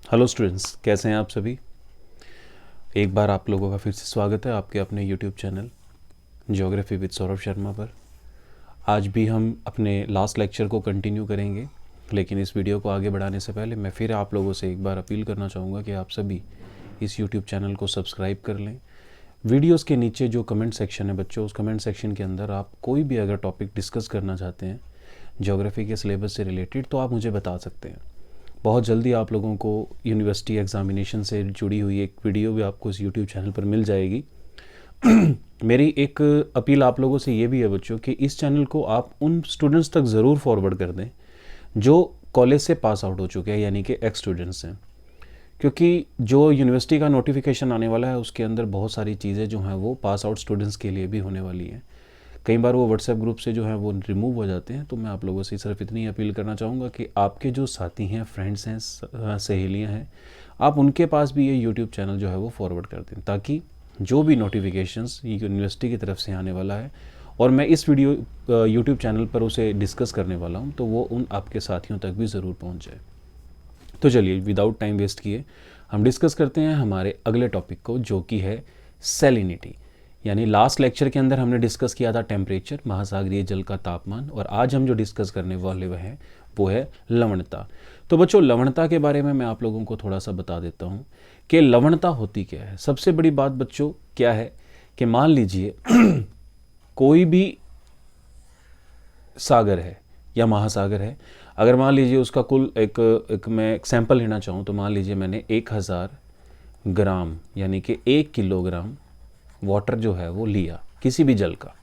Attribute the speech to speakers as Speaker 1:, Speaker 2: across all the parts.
Speaker 1: Hello students, कैसे हैं आप सभी। एक बार आप लोगों का फिर से स्वागत है आपके अपने YouTube channel geography with Saurabh Sharma पर। आज भी हम अपने लास्ट लेक्चर को कंटिन्यू करेंगे, लेकिन इस वीडियो को आगे बढ़ाने से पहले मैं फिर आप लोगों से एक बार अपील करना चाहूँगा कि आप सभी इस यूट्यूब चैनल को सब्सक्राइब कर लें। वीडियोज़ के नीचे जो कमेंट सेक्शन है बच्चों, उस कमेंट सेक्शन के अंदर आप कोई भी अगर टॉपिक डिस्कस करना चाहते हैं ज्योग्राफी के सिलेबस से रिलेटेड तो आप मुझे बता सकते हैं। बहुत जल्दी आप लोगों को यूनिवर्सिटी एग्ज़ामिनेशन से जुड़ी हुई एक वीडियो भी आपको इस यूट्यूब चैनल पर मिल जाएगी। मेरी एक अपील आप लोगों से ये भी है बच्चों कि इस चैनल को आप उन स्टूडेंट्स तक ज़रूर फॉरवर्ड कर दें जो कॉलेज से पास आउट हो चुके हैं, यानी कि एक्स स्टूडेंट्स हैं, क्योंकि जो यूनिवर्सिटी का नोटिफिकेशन आने वाला है उसके अंदर बहुत सारी चीज़ें जो हैं वो पास आउट स्टूडेंट्स के लिए भी होने वाली हैं। कई बार वो व्हाट्सएप ग्रुप से जो है वो रिमूव हो जाते हैं। तो मैं आप लोगों से सिर्फ इतनी अपील करना चाहूँगा कि आपके जो साथी हैं, फ्रेंड्स हैं, सहेलियाँ हैं, आप उनके पास भी ये यूट्यूब चैनल जो है वो फॉरवर्ड कर दें, ताकि जो भी नोटिफिकेशंस यूनिवर्सिटी की तरफ से आने वाला है और मैं इस वीडियो यूट्यूब चैनल पर उसे डिस्कस करने वाला हूँ तो वो उन आपके साथियों तक भी ज़रूर पहुँच जाए। तो चलिए विदाउट टाइम वेस्ट किए हम डिस्कस करते हैं हमारे अगले टॉपिक को, जो कि है सैलिनिटी। यानी लास्ट लेक्चर के अंदर हमने डिस्कस किया था टेम्परेचर, महासागरीय जल का तापमान, और आज हम जो डिस्कस करने वाले वो है लवणता। तो बच्चों, लवणता के बारे में मैं आप लोगों को थोड़ा सा बता देता हूँ कि लवणता होती क्या है। सबसे बड़ी बात बच्चों क्या है कि मान लीजिए कोई भी सागर है या महासागर है, अगर मान लीजिए उसका कुल एक मैं सैंपल लेना चाहूँ तो मान लीजिए मैंने 1000 ग्राम यानी कि 1 किलोग्राम वाटर जो है वो लिया किसी भी जल का,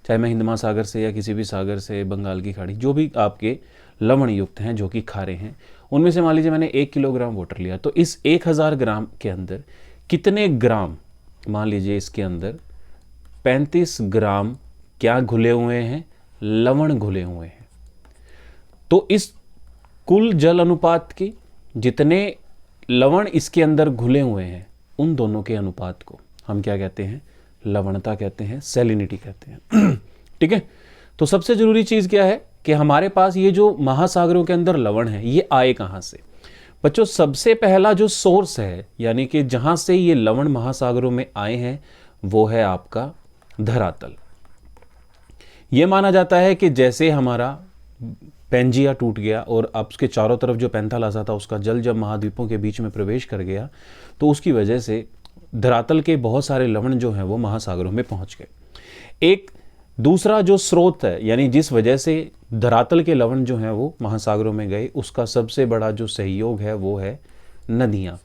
Speaker 1: चाहे मैं हिंद महासागर से या किसी भी सागर से, बंगाल की खाड़ी, जो भी आपके लवण युक्त हैं जो कि खारे हैं, उनमें से मान लीजिए मैंने 1 किलोग्राम वाटर लिया। तो इस 1000 ग्राम के अंदर कितने ग्राम, मान लीजिए इसके अंदर 35 ग्राम क्या घुले हुए हैं, लवण घुले हुए हैं। तो इस कुल जल अनुपात की जितने लवण इसके अंदर घुले हुए हैं उन दोनों के अनुपात को हम क्या कहते हैं, लवणता कहते हैं, सैलिनिटी कहते हैं। ठीक है। तो सबसे जरूरी चीज क्या है कि हमारे पास ये जो महासागरों के अंदर लवण है ये आए कहां से। बच्चों, सबसे पहला जो सोर्स है यानी कि जहां से ये लवण महासागरों में आए हैं वो है आपका धरातल। ये माना जाता है कि जैसे हमारा पेंजिया टूट गया और अब उसके चारों तरफ जो पैंथालासा था उसका जल जब महाद्वीपों के बीच में प्रवेश कर गया तो उसकी वजह से धरातल के बहुत सारे लवण जो हैं वो महासागरों में पहुंच गए। एक दूसरा जो स्रोत है यानी जिस वजह से धरातल के लवण जो हैं वो महासागरों में गए, उसका सबसे बड़ा जो सहयोग है वो है नदियां।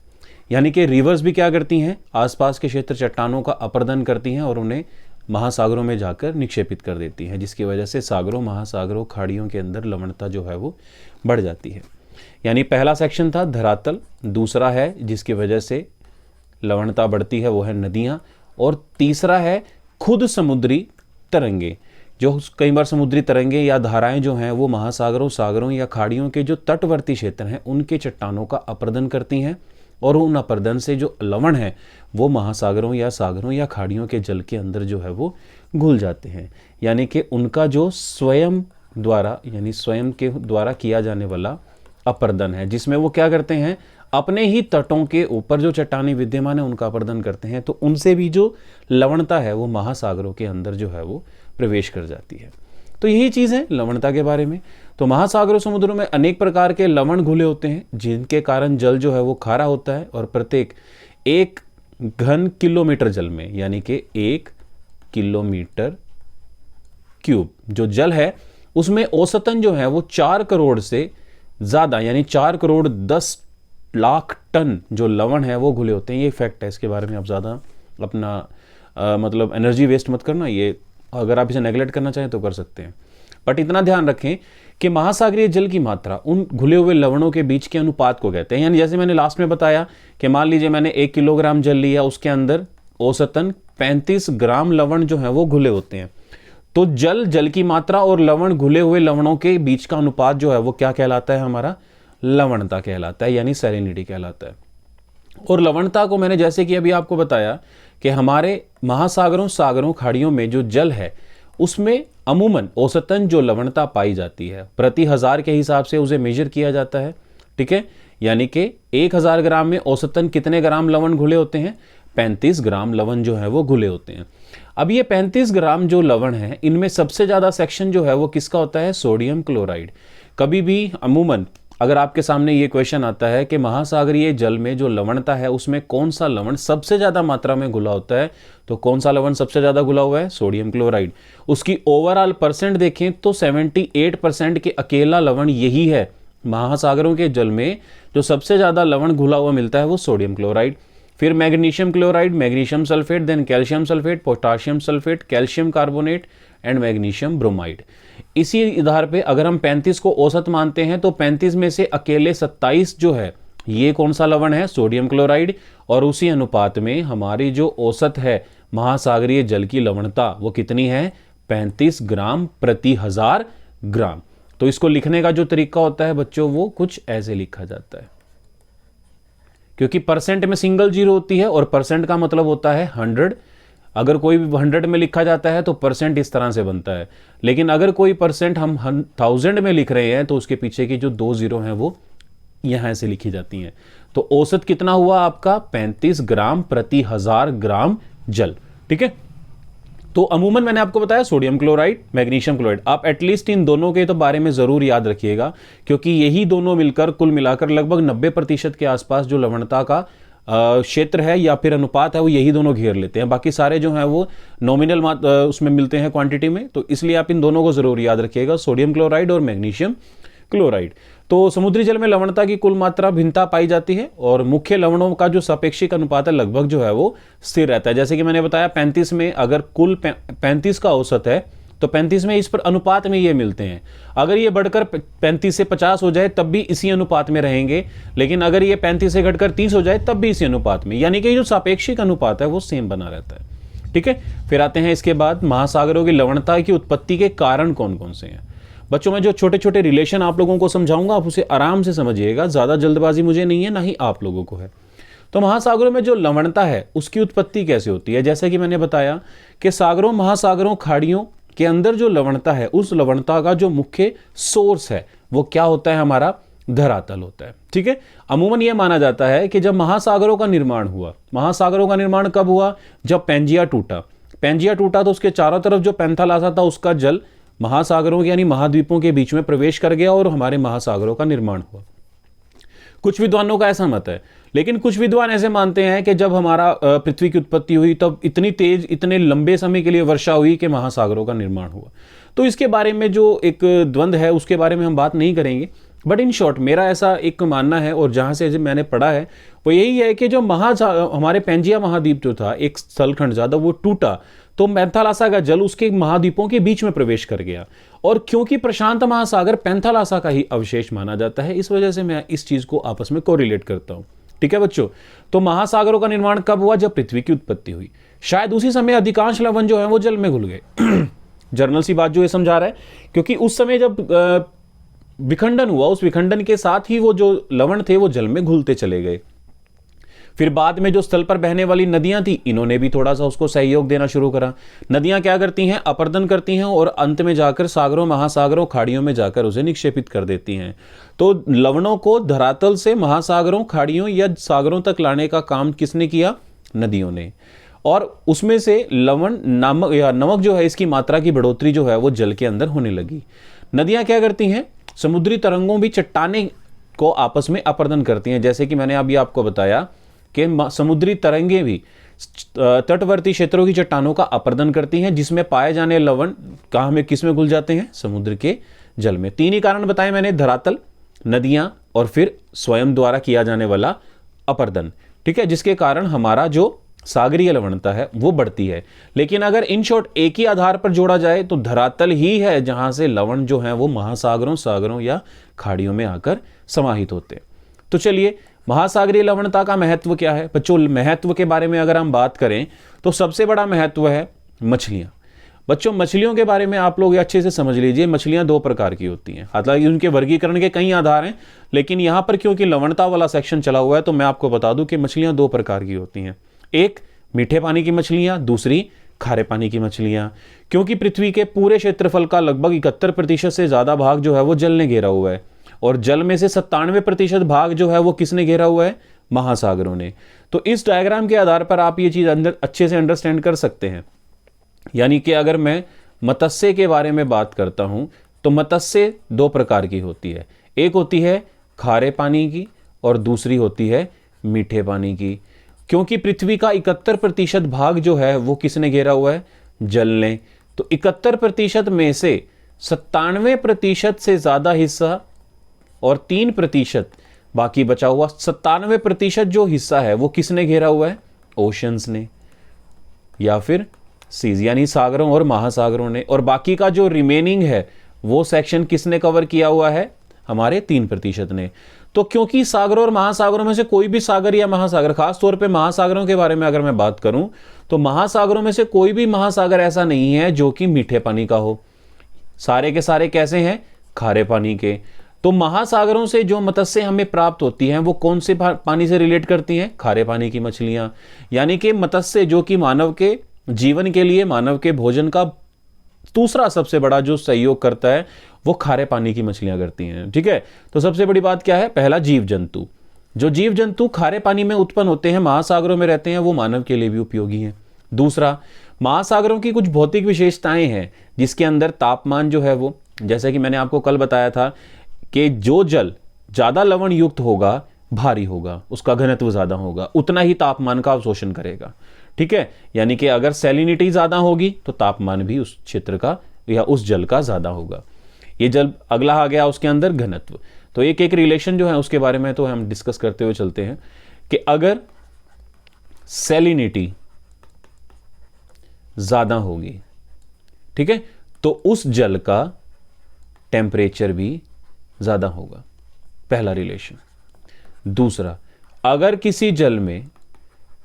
Speaker 1: यानी कि रिवर्स भी क्या करती हैं, आसपास के क्षेत्र चट्टानों का अपरदन करती हैं और उन्हें महासागरों में जाकर निक्षेपित कर देती हैं, जिसकी वजह से सागरों, महासागरों, खाड़ियों के अंदर लवणता जो है वो बढ़ जाती है। यानी पहला सेक्शन था धरातल, दूसरा है जिसकी वजह से लवणता बढ़ती है वो है नदियां, और तीसरा है खुद समुद्री तरंगे। जो कई बार समुद्री तरंगे या धाराएं जो हैं वो महासागरों, सागरों या खाड़ियों के जो तटवर्ती क्षेत्र हैं उनके चट्टानों का अपरदन करती हैं और उन अपरदन से जो लवण है वो महासागरों या सागरों या खाड़ियों के जल के अंदर जो है वो घुल जाते हैं। यानी कि उनका जो स्वयं द्वारा यानी स्वयं के द्वारा किया जाने वाला अपरदन है, जिसमें वो क्या करते हैं, अपने ही तटों के ऊपर जो चट्टानी विद्यमान है उनका अपरदन करते हैं, तो उनसे भी जो लवणता है वो महासागरों के अंदर जो है वो प्रवेश कर जाती है। तो यही चीज़ है लवणता के बारे में। तो महासागरों, समुद्रों में अनेक प्रकार के लवण घुले होते हैं जिनके कारण जल जो है वो खारा होता है, और प्रत्येक 1 घन किलोमीटर जल में यानी कि 1 किलोमीटर क्यूब जो जल है उसमें औसतन जो है वो 4 करोड़ से ज़्यादा यानी 4 करोड़ 10 लाख टन जो लवण है वो घुले होते हैं। ये फैक्ट है, इसके बारे में आप ज़्यादा अपना मतलब एनर्जी वेस्ट मत करना। ये अगर आप इसे नेगलेक्ट करना चाहें तो कर सकते हैं, बट इतना ध्यान रखें कि महासागरीय जल की मात्रा उन घुले हुए लवणों के बीच के अनुपात को कहते हैं। यानी जैसे मैंने लास्ट में बताया कि मान लीजिए मैंने 1 किलोग्राम जल लिया, उसके अंदर औसतन 35 ग्राम लवण जो है वो घुले होते हैं। तो जल की मात्रा और लवण, घुले हुए लवणों के बीच का अनुपात जो है वो क्या कहलाता है, हमारा लवणता कहलाता है, यानी सैलिनिटी कहलाता है। और लवणता को मैंने जैसे कि अभी आपको बताया कि हमारे महासागरों, सागरों, खाड़ियों में जो जल है उसमें अमूमन औसतन जो लवणता पाई जाती है प्रति 1000 के हिसाब से उसे मेजर किया जाता है। ठीक है, यानी कि 1000 ग्राम में औसतन कितने ग्राम लवण घुले होते हैं? 35 ग्राम लवण जो है वो घुले होते हैं। अब ये 35 ग्राम जो लवण है, इनमें सबसे ज़्यादा सेक्शन जो है वो किसका होता है? Sodium chloride. कभी भी अमूमन अगर आपके सामने ये क्वेश्चन आता है कि महासागरीय जल में जो लवणता है उसमें कौन सा लवण सबसे ज़्यादा मात्रा में घुला होता है, तो कौन सा लवण सबसे ज़्यादा घुला हुआ है? Sodium chloride. उसकी ओवरऑल परसेंट देखें तो 78% के अकेला लवण यही है। महासागरों के जल में जो सबसे ज़्यादा लवण घुला हुआ मिलता है वो सोडियम क्लोराइड, फिर magnesium chloride, magnesium sulphate, then calcium sulphate, potassium sulphate, calcium carbonate and magnesium bromide. इसी आधार पे अगर हम 35 को औसत मानते हैं तो 35 में से अकेले 27 जो है ये कौन सा लवण है? Sodium chloride. और उसी अनुपात में हमारी जो औसत है महासागरीय जल की लवणता वो कितनी है? 35 ग्राम प्रति 1000 ग्राम। तो इसको लिखने का जो तरीका होता है बच्चों वो कुछ ऐसे लिखा जाता है, क्योंकि परसेंट में सिंगल जीरो होती है और परसेंट का मतलब होता है 100। अगर कोई भी 100 में लिखा जाता है तो परसेंट इस तरह से बनता है, लेकिन अगर कोई परसेंट हम 1000 में लिख रहे हैं तो उसके पीछे की जो 2 जीरो हैं वो यहां से लिखी जाती हैं। तो औसत कितना हुआ आपका? 35 ग्राम प्रति 1000 ग्राम जल। ठीक है, तो अमूमन मैंने आपको बताया सोडियम क्लोराइड, मैग्नीशियम क्लोराइड। आप एटलीस्ट इन दोनों के तो बारे में जरूर याद रखिएगा, क्योंकि यही दोनों मिलकर कुल मिलाकर लगभग 90% के आसपास जो लवणता का क्षेत्र है या फिर अनुपात है वो यही दोनों घेर लेते हैं। बाकी सारे जो हैं वो नॉमिनल उसमें मिलते हैं क्वांटिटी में। तो इसलिए आप इन दोनों को जरूर याद रखिएगा, सोडियम क्लोराइड और मैग्नीशियम क्लोराइड। तो समुद्री जल में लवणता की कुल मात्रा भिन्नता पाई जाती है और मुख्य लवणों का जो सापेक्षिक अनुपात है लगभग जो है वो स्थिर रहता है। जैसे कि मैंने बताया 35 में अगर कुल 35 का औसत है तो 35 में इस पर अनुपात में ये मिलते हैं। अगर ये बढ़कर 35 से 50 हो जाए तब भी इसी अनुपात में रहेंगे, लेकिन अगर ये 35 से घटकर 30 हो जाए तब भी इसी अनुपात में, यानी कि जो सापेक्षिक अनुपात है वो सेम बना रहता है। ठीक है, फिर आते हैं इसके बाद महासागरों की लवणता की उत्पत्ति के कारण कौन कौन से हैं। बच्चों मैं जो छोटे छोटे रिलेशन आप लोगों को समझाऊंगा आप उसे आराम से समझिएगा, ज्यादा जल्दबाजी मुझे नहीं है ना ही आप लोगों को है। तो महासागरों में जो लवणता है उसकी उत्पत्ति कैसे होती है? जैसे कि मैंने बताया कि सागरों, महासागरों, खाड़ियों के अंदर जो लवणता है उस लवणता का जो मुख्य सोर्स है वो क्या होता है? हमारा धरातल होता है। ठीक है, अमूमन यह माना जाता है कि जब महासागरों का निर्माण हुआ, महासागरों का निर्माण कब हुआ? जब पेंजिया टूटा। पेंजिया टूटा तो उसके चारों तरफ जो पैंथालासा था उसका जल महासागरों यानी महाद्वीपों के बीच में प्रवेश कर गया और हमारे महासागरों का निर्माण हुआ। कुछ विद्वानों का ऐसा मत है, लेकिन कुछ विद्वान ऐसे मानते हैं कि जब हमारा पृथ्वी की उत्पत्ति हुई तब इतनी तेज, इतने लंबे समय के लिए वर्षा हुई कि महासागरों का निर्माण हुआ। तो इसके बारे में जो एक द्वंद्व है उसके बारे में हम बात नहीं करेंगे, बट इन शॉर्ट मेरा ऐसा एक मानना है और जहां से मैंने पढ़ा है वो यही है कि जो हमारे पेंजिया महाद्वीप जो था, एक स्थलखंड ज्यादा वो टूटा तो पैंथालासा का जल उसके महाद्वीपों के बीच में प्रवेश कर गया। और क्योंकि प्रशांत महासागर पैंथालासा का ही अवशेष माना जाता है, इस वजह से मैं इस चीज को आपस में कोरिलेट करता हूं। ठीक है बच्चों, तो महासागरों का निर्माण कब हुआ? जब पृथ्वी की उत्पत्ति हुई। शायद उसी समय अधिकांश लवण जो है वो जल में घुल गए। जर्नल सी बात जो ये समझा रहा है, क्योंकि उस समय जब विखंडन हुआ उस विखंडन के साथ ही वो जो लवण थे वो जल में घुलते चले गए। फिर बाद में जो स्थल पर बहने वाली नदियां थी इन्होंने भी थोड़ा सा उसको सहयोग देना शुरू करा। नदियां क्या करती हैं? अपरदन करती हैं और अंत में जाकर सागरों, महासागरों, खाड़ियों में जाकर उसे निक्षेपित कर देती हैं। तो लवणों को धरातल से महासागरों, खाड़ियों या सागरों तक लाने का काम किसने किया? नदियों ने। और उसमें से लवण, नमक या नमक जो है इसकी मात्रा की बढ़ोतरी जो है वो जल के अंदर होने लगी। नदियां क्या करती हैं? समुद्री तरंगों भी चट्टाने को आपस में अपरदन करती हैं। जैसे कि मैंने अभी आपको बताया कि समुद्री तरंगें भी तटवर्ती क्षेत्रों की चट्टानों का अपरदन करती हैं, जिसमें पाए जाने लवण कहाँ में, किस में घुल जाते हैं? समुद्र के जल में। 3 ही कारण बताए मैंने, धरातल, नदियां और फिर स्वयं द्वारा किया जाने वाला अपरदन। ठीक है, जिसके कारण हमारा जो सागरीय लवणता है वो बढ़ती है। लेकिन अगर इन शॉर्ट एक ही आधार पर जोड़ा जाए तो धरातल ही है जहां से लवण जो है वो महासागरों, सागरों या खाड़ियों में आकर समाहित होते हैं। तो चलिए, महासागरीय लवणता का महत्व क्या है? बच्चों महत्व के बारे में अगर हम बात करें तो सबसे बड़ा महत्व है मछलियां। बच्चों मछलियों के बारे में आप लोग अच्छे से समझ लीजिए। मछलियां 2 प्रकार की होती हैं, हालांकि उनके वर्गीकरण के कई आधार हैं, लेकिन यहां पर क्योंकि लवणता वाला सेक्शन चला हुआ है तो मैं आपको बता दूं कि मछलियां 2 प्रकार की होती हैं। एक मीठे पानी की मछलियां, दूसरी खारे पानी की मछलियां। क्योंकि पृथ्वी के पूरे क्षेत्रफल का लगभग 71% से ज्यादा भाग जो है वो जल ने घेरा हुआ है और जल में से 97% भाग जो है वो किसने घेरा हुआ है? महासागरों ने। तो इस डायग्राम के आधार पर आप ये चीज अंदर अच्छे से अंडरस्टैंड कर सकते हैं। यानी कि अगर मैं मत्स्य के बारे में बात करता हूं तो मत्स्य दो प्रकार की होती है, एक होती है खारे पानी की और दूसरी होती है मीठे पानी की। क्योंकि पृथ्वी का 71% भाग जो है वो किसने घेरा हुआ है? जल ने। तो 71% में से 97% से ज्यादा हिस्सा और 3% बाकी बचा हुआ 97% जो हिस्सा है वो किसने घेरा हुआ है? ओशंस ने या फिर सीज, यानी सागरों और महासागरों ने। और बाकी का जो रिमेनिंग है वो सेक्शन किसने कवर किया हुआ है? हमारे 3% ने। तो क्योंकि सागरों और महासागरों में से कोई भी सागर या महासागर, खास तौर पे महासागरों के बारे में अगर मैं बात करूं तो महासागरों में से कोई भी महासागर ऐसा नहीं है जो कि मीठे पानी का हो, सारे के सारे कैसे हैं? खारे पानी के। तो महासागरों से जो मत्स्य हमें प्राप्त होती हैं वो कौन से पानी से रिलेट करती हैं? खारे पानी की मछलियां। यानी कि मत्स्य जो कि मानव के जीवन के लिए, मानव के भोजन का दूसरा सबसे बड़ा जो सहयोग करता है वो खारे पानी की मछलियां करती हैं। ठीक है, तो सबसे बड़ी बात क्या है? पहला, जीव जंतु। जो जीव जंतु खारे पानी में उत्पन्न होते हैं, महासागरों में रहते हैं, वो मानव के लिए भी उपयोगी हैं। दूसरा, महासागरों की कुछ भौतिक विशेषताएं हैं जिसके अंदर तापमान जो है वो, जैसे कि मैंने आपको कल बताया था कि जो जल ज्यादा लवण युक्त होगा, भारी होगा, उसका घनत्व ज्यादा होगा, उतना ही तापमान का अवशोषण करेगा। ठीक है, यानी कि अगर सैलिनिटी ज्यादा होगी तो तापमान भी उस क्षेत्र का या उस जल का ज्यादा होगा। ये जल अगला आ गया उसके अंदर घनत्व। तो एक एक रिलेशन जो है उसके बारे में तो हम डिस्कस करते हुए चलते हैं कि अगर सैलिनिटी ज्यादा होगी, ठीक है, तो उस जल का टेम्परेचर भी ज्यादा होगा, पहला रिलेशन। दूसरा, अगर किसी जल में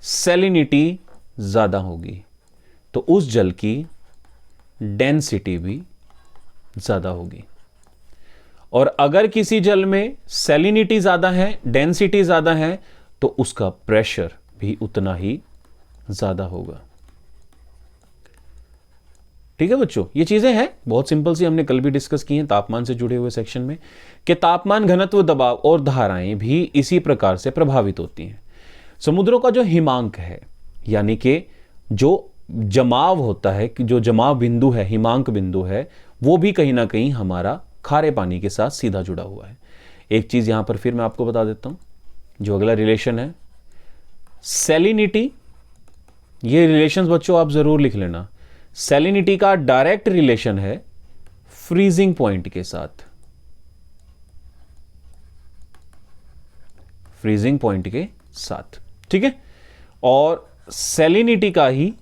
Speaker 1: सैलिनिटी ज्यादा होगी तो उस जल की डेंसिटी भी ज्यादा होगी। और अगर किसी जल में सैलिनिटी ज्यादा है, डेंसिटी ज्यादा है, तो उसका प्रेशर भी उतना ही ज्यादा होगा। ठीक है बच्चों, ये चीजें हैं बहुत सिंपल सी, हमने कल भी डिस्कस की हैं तापमान से जुड़े हुए सेक्शन में, कि तापमान, घनत्व, दबाव और धाराएं भी इसी प्रकार से प्रभावित होती हैं। समुद्रों का जो हिमांक है, यानी कि जो जमाव होता है, कि जो जमाव बिंदु है, हिमांक बिंदु है, वो भी कहीं ना कहीं हमारा खारे पानी के साथ सीधा जुड़ा हुआ है। एक चीज यहां पर फिर मैं आपको बता देता हूं, जो अगला रिलेशन है सैलिनिटी। ये रिलेशंस बच्चों आप जरूर लिख लेना। सैलिनिटी का डायरेक्ट रिलेशन है फ्रीजिंग पॉइंट के साथ, फ्रीजिंग पॉइंट के साथ। ठीक है, और सैलिनिटी का ही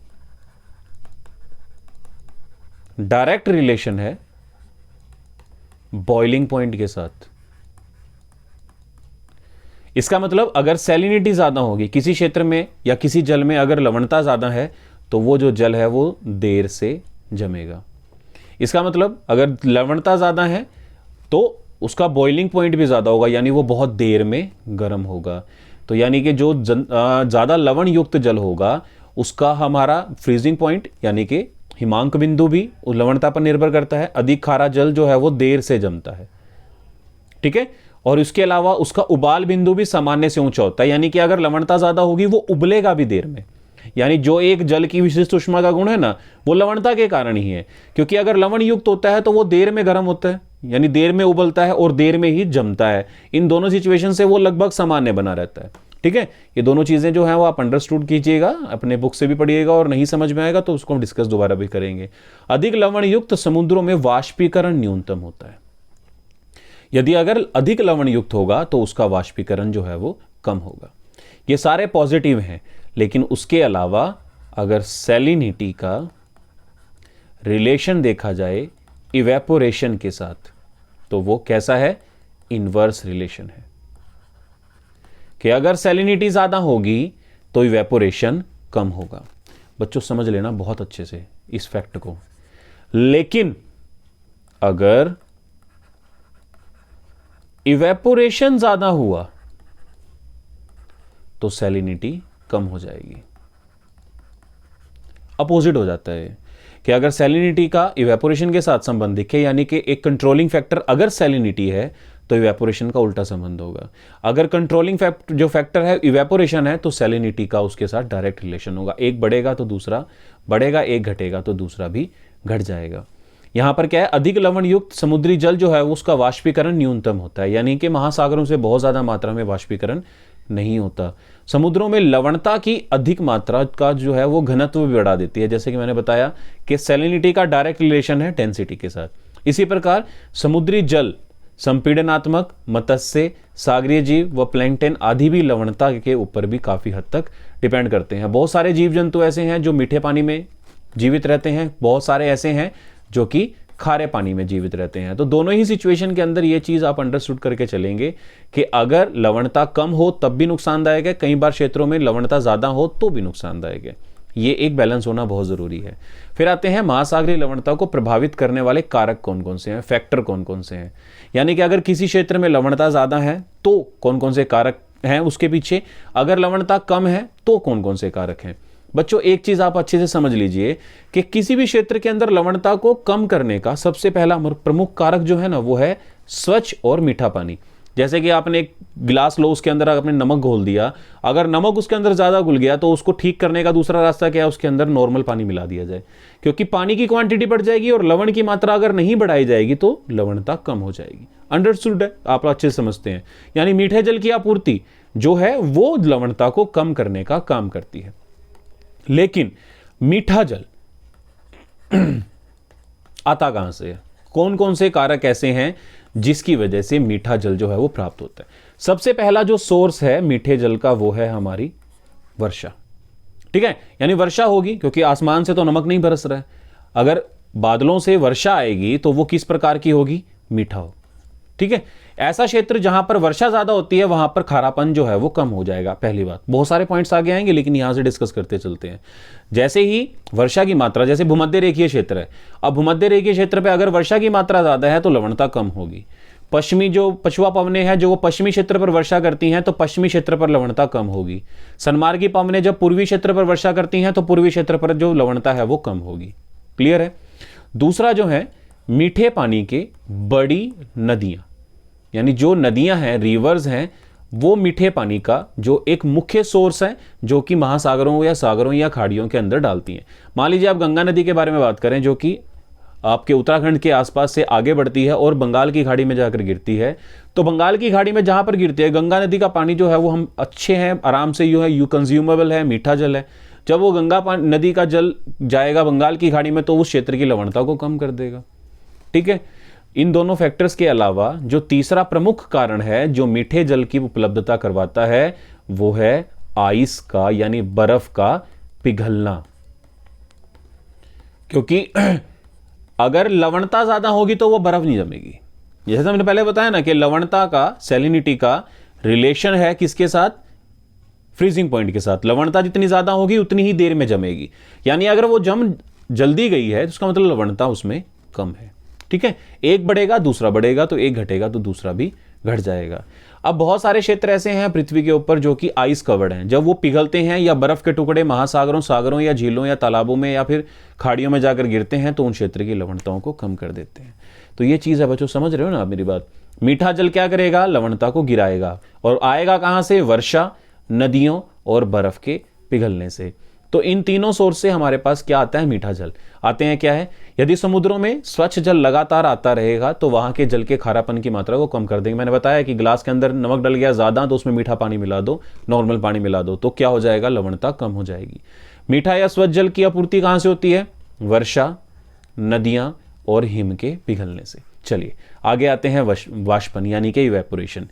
Speaker 1: डायरेक्ट रिलेशन है बॉइलिंग पॉइंट के साथ। इसका मतलब अगर सैलिनिटी ज्यादा होगी किसी क्षेत्र में या किसी जल में, अगर लवणता ज्यादा है तो वो जो जल है वो देर से जमेगा। इसका मतलब अगर लवणता ज्यादा है तो उसका बॉइलिंग पॉइंट भी ज्यादा होगा, यानी वो बहुत देर में गर्म होगा। तो यानी कि जो ज्यादा लवण युक्त जल होगा उसका हमारा फ्रीजिंग पॉइंट यानी कि हिमांक बिंदु भी उस लवणता पर निर्भर करता है। अधिक खारा जल जो है वो देर से जमता है। ठीक है, और इसके अलावा उसका उबाल बिंदु भी सामान्य से ऊंचा होता है, यानी कि अगर लवणता ज्यादा होगी वो उबलेगा भी देर में। यानी जो एक जल की विशिष्ट ऊष्मा का गुण है ना, वो लवणता के कारण ही है, क्योंकि अगर लवण युक्त होता है तो वो देर में गर्म होता है, यानी देर में उबलता है और देर में ही जमता है। इन दोनों सिचुएशन से वो लगभग सामान्य बना रहता है। ठीक है, ये दोनों चीजें जो हैं वो आप अंडरस्टूड कीजिएगा, अपने बुक से भी पढ़िएगा, और नहीं समझ में आएगा तो उसको हम डिस्कस दोबारा भी करेंगे। अधिक लवण युक्त समुद्रों में वाष्पीकरण न्यूनतम होता है। यदि अगर अधिक लवण युक्त होगा तो उसका वाष्पीकरण जो है वो कम होगा। ये सारे पॉजिटिव हैं, लेकिन उसके अलावा अगर सैलिनिटी का रिलेशन देखा जाए इवेपोरेशन के साथ तो वो कैसा है? इनवर्स रिलेशन है, कि अगर सैलिनिटी ज्यादा होगी तो इवेपोरेशन कम होगा। बच्चों समझ लेना बहुत अच्छे से इस फैक्ट को। लेकिन अगर इवेपोरेशन ज्यादा हुआ तो सैलिनिटी कम हो जाएगी। अपोजिट हो जाता है कि अगर सैलिनिटी का इवेपोरेशन के साथ संबंध दिखे, यानी कि एक कंट्रोलिंग फैक्टर अगर सैलिनिटी है तो इवेपोरेशन का उल्टा संबंध होगा। अगर कंट्रोलिंग जो फैक्टर है इवेपोरेशन है, तो सैलिनिटी का उसके साथ डायरेक्ट रिलेशन होगा। एक बढ़ेगा तो दूसरा बढ़ेगा, एक घटेगा तो दूसरा भी घट जाएगा। यहाँ पर क्या है, अधिक लवण युक्त समुद्री जल जो है उसका वाष्पीकरण न्यूनतम होता है, यानी कि महासागरों से बहुत ज़्यादा मात्रा में वाष्पीकरण नहीं होता। समुद्रों में लवणता की अधिक मात्रा का जो है वो घनत्व भी बढ़ा देती है, जैसे कि मैंने बताया कि सैलिनिटी का डायरेक्ट रिलेशन है डेंसिटी के साथ। इसी प्रकार समुद्री जल संपीड़नात्मक, मत्स्य, सागरीय जीव व प्लैंकटन आदि भी लवणता के ऊपर भी काफ़ी हद तक डिपेंड करते हैं। बहुत सारे जीव जंतु ऐसे हैं जो मीठे पानी में जीवित रहते हैं, बहुत सारे ऐसे हैं जो कि खारे पानी में जीवित रहते हैं। तो दोनों ही सिचुएशन के अंदर ये चीज़ आप अंडरस्टूड करके चलेंगे कि अगर लवणता कम हो तब भी नुकसानदायक है, कई बार क्षेत्रों में लवणता ज़्यादा हो तो भी नुकसानदायक है। ये एक बैलेंस होना बहुत ज़रूरी है। फिर आते हैं महासागरीय लवणता को प्रभावित करने वाले कारक कौन कौन से हैं, फैक्टर कौन कौन से हैं, यानी कि अगर किसी क्षेत्र में लवणता ज़्यादा है तो कौन कौन से कारक हैं उसके पीछे, अगर लवणता कम है तो कौन कौन से कारक हैं। बच्चों एक चीज आप अच्छे से समझ लीजिए कि किसी भी क्षेत्र के अंदर लवणता को कम करने का सबसे पहला प्रमुख कारक जो है ना वो है स्वच्छ और मीठा पानी। जैसे कि आपने एक गिलास लो, उसके अंदर आपने नमक घोल दिया, अगर नमक उसके अंदर ज्यादा घुल गया तो उसको ठीक करने का दूसरा रास्ता क्या है, उसके अंदर नॉर्मल पानी मिला दिया जाए, क्योंकि पानी की क्वांटिटी बढ़ जाएगी और लवण की मात्रा अगर नहीं बढ़ाई जाएगी तो लवणता कम हो जाएगी। अंडरस्टूड है, आप अच्छे से समझते हैं। यानी मीठे जल की आपूर्ति जो है वो लवणता को कम करने का काम करती है। लेकिन मीठा जल आता कहां से है, कौन कौन से कारक ऐसे हैं जिसकी वजह से मीठा जल जो है वो प्राप्त होता है। सबसे पहला जो सोर्स है मीठे जल का वो है हमारी वर्षा। ठीक है, यानी वर्षा होगी, क्योंकि आसमान से तो नमक नहीं बरस रहा है। अगर बादलों से वर्षा आएगी तो वो किस प्रकार की होगी, मीठा हो। ठीक है, ऐसा क्षेत्र जहां पर वर्षा ज्यादा होती है वहां पर खारापन जो है वो कम हो जाएगा। पहली बात, बहुत सारे पॉइंट्स आगे आएंगे लेकिन यहां से डिस्कस करते चलते हैं। जैसे ही वर्षा की मात्रा, जैसे भूमध्य रेखीय क्षेत्र है, अब भूमध्य रेखीय क्षेत्र पे अगर वर्षा की मात्रा ज्यादा है तो लवणता कम होगी। पश्चिमी जो पछुआ पवनें हैं जो वो पश्चिमी क्षेत्र पर वर्षा करती हैं तो पश्चिमी क्षेत्र पर लवणता कम होगी। सन्मार्गी पवनें जब पूर्वी क्षेत्र पर वर्षा करती हैं तो पूर्वी क्षेत्र पर जो लवणता है वो कम होगी। क्लियर है। दूसरा जो है मीठे पानी के बड़ी नदियां, यानी जो नदियां हैं, रिवर्स हैं, वो मीठे पानी का जो एक मुख्य सोर्स है जो कि महासागरों या सागरों या खाड़ियों के अंदर डालती हैं। मान लीजिए आप गंगा नदी के बारे में बात करें जो कि आपके उत्तराखंड के आसपास से आगे बढ़ती है और बंगाल की खाड़ी में जाकर गिरती है, तो बंगाल की खाड़ी में जहां पर गिरती है गंगा नदी का पानी जो है वो हम अच्छे हैं, आराम से यू कंज्यूमेबल है, मीठा जल है। जब वो गंगा नदी का जल जाएगा बंगाल की खाड़ी में तो उस क्षेत्र की लवणता को कम कर देगा। ठीक है, इन दोनों फैक्टर्स के अलावा जो तीसरा प्रमुख कारण है जो मीठे जल की उपलब्धता करवाता है वो है आइस का, यानी बर्फ का पिघलना। क्योंकि अगर लवणता ज्यादा होगी तो वो बर्फ नहीं जमेगी। जैसे मैंने पहले बताया ना कि लवणता का, सैलिनिटी का रिलेशन है किसके साथ, फ्रीजिंग पॉइंट के साथ। लवणता जितनी ज्यादा होगी उतनी ही देर में जमेगी, यानी अगर वो जम जल्दी गई है तो उसका मतलब लवणता उसमें कम है। ठीक है, एक बढ़ेगा दूसरा बढ़ेगा, तो एक घटेगा तो दूसरा भी घट जाएगा। अब बहुत सारे क्षेत्र ऐसे हैं पृथ्वी के ऊपर जो कि आइस कवर्ड हैं, जब वो पिघलते हैं या बर्फ के टुकड़े महासागरों, सागरों या झीलों या तालाबों में या फिर खाड़ियों में जाकर गिरते हैं तो उन क्षेत्र की लवणताओं को कम कर देते हैं। तो ये चीज़ है बच्चों, समझ रहे हो ना आप मेरी बात। मीठा जल क्या करेगा, लवणता को गिराएगा, और आएगा कहाँ से, वर्षा, नदियों और बर्फ के पिघलने से। तो इन तीनों सोर्स से हमारे पास क्या आता है, मीठा जल आते हैं। क्या है, यदि समुद्रों में स्वच्छ जल लगातार आता रहेगा तो वहां के जल के खारापन की मात्रा को कम कर देंगे। मैंने बताया कि गिलास के अंदर नमक डल गया ज्यादा तो उसमें मीठा पानी मिला दो, नॉर्मल पानी मिला दो, तो क्या हो जाएगा, लवणता कम हो जाएगी। मीठा या स्वच्छ जल की आपूर्ति कहां से होती है, वर्षा, नदियां और हिम के पिघलने से। चलिए आगे आते हैं वाष्पन, यानी कि इवेपोरेशन।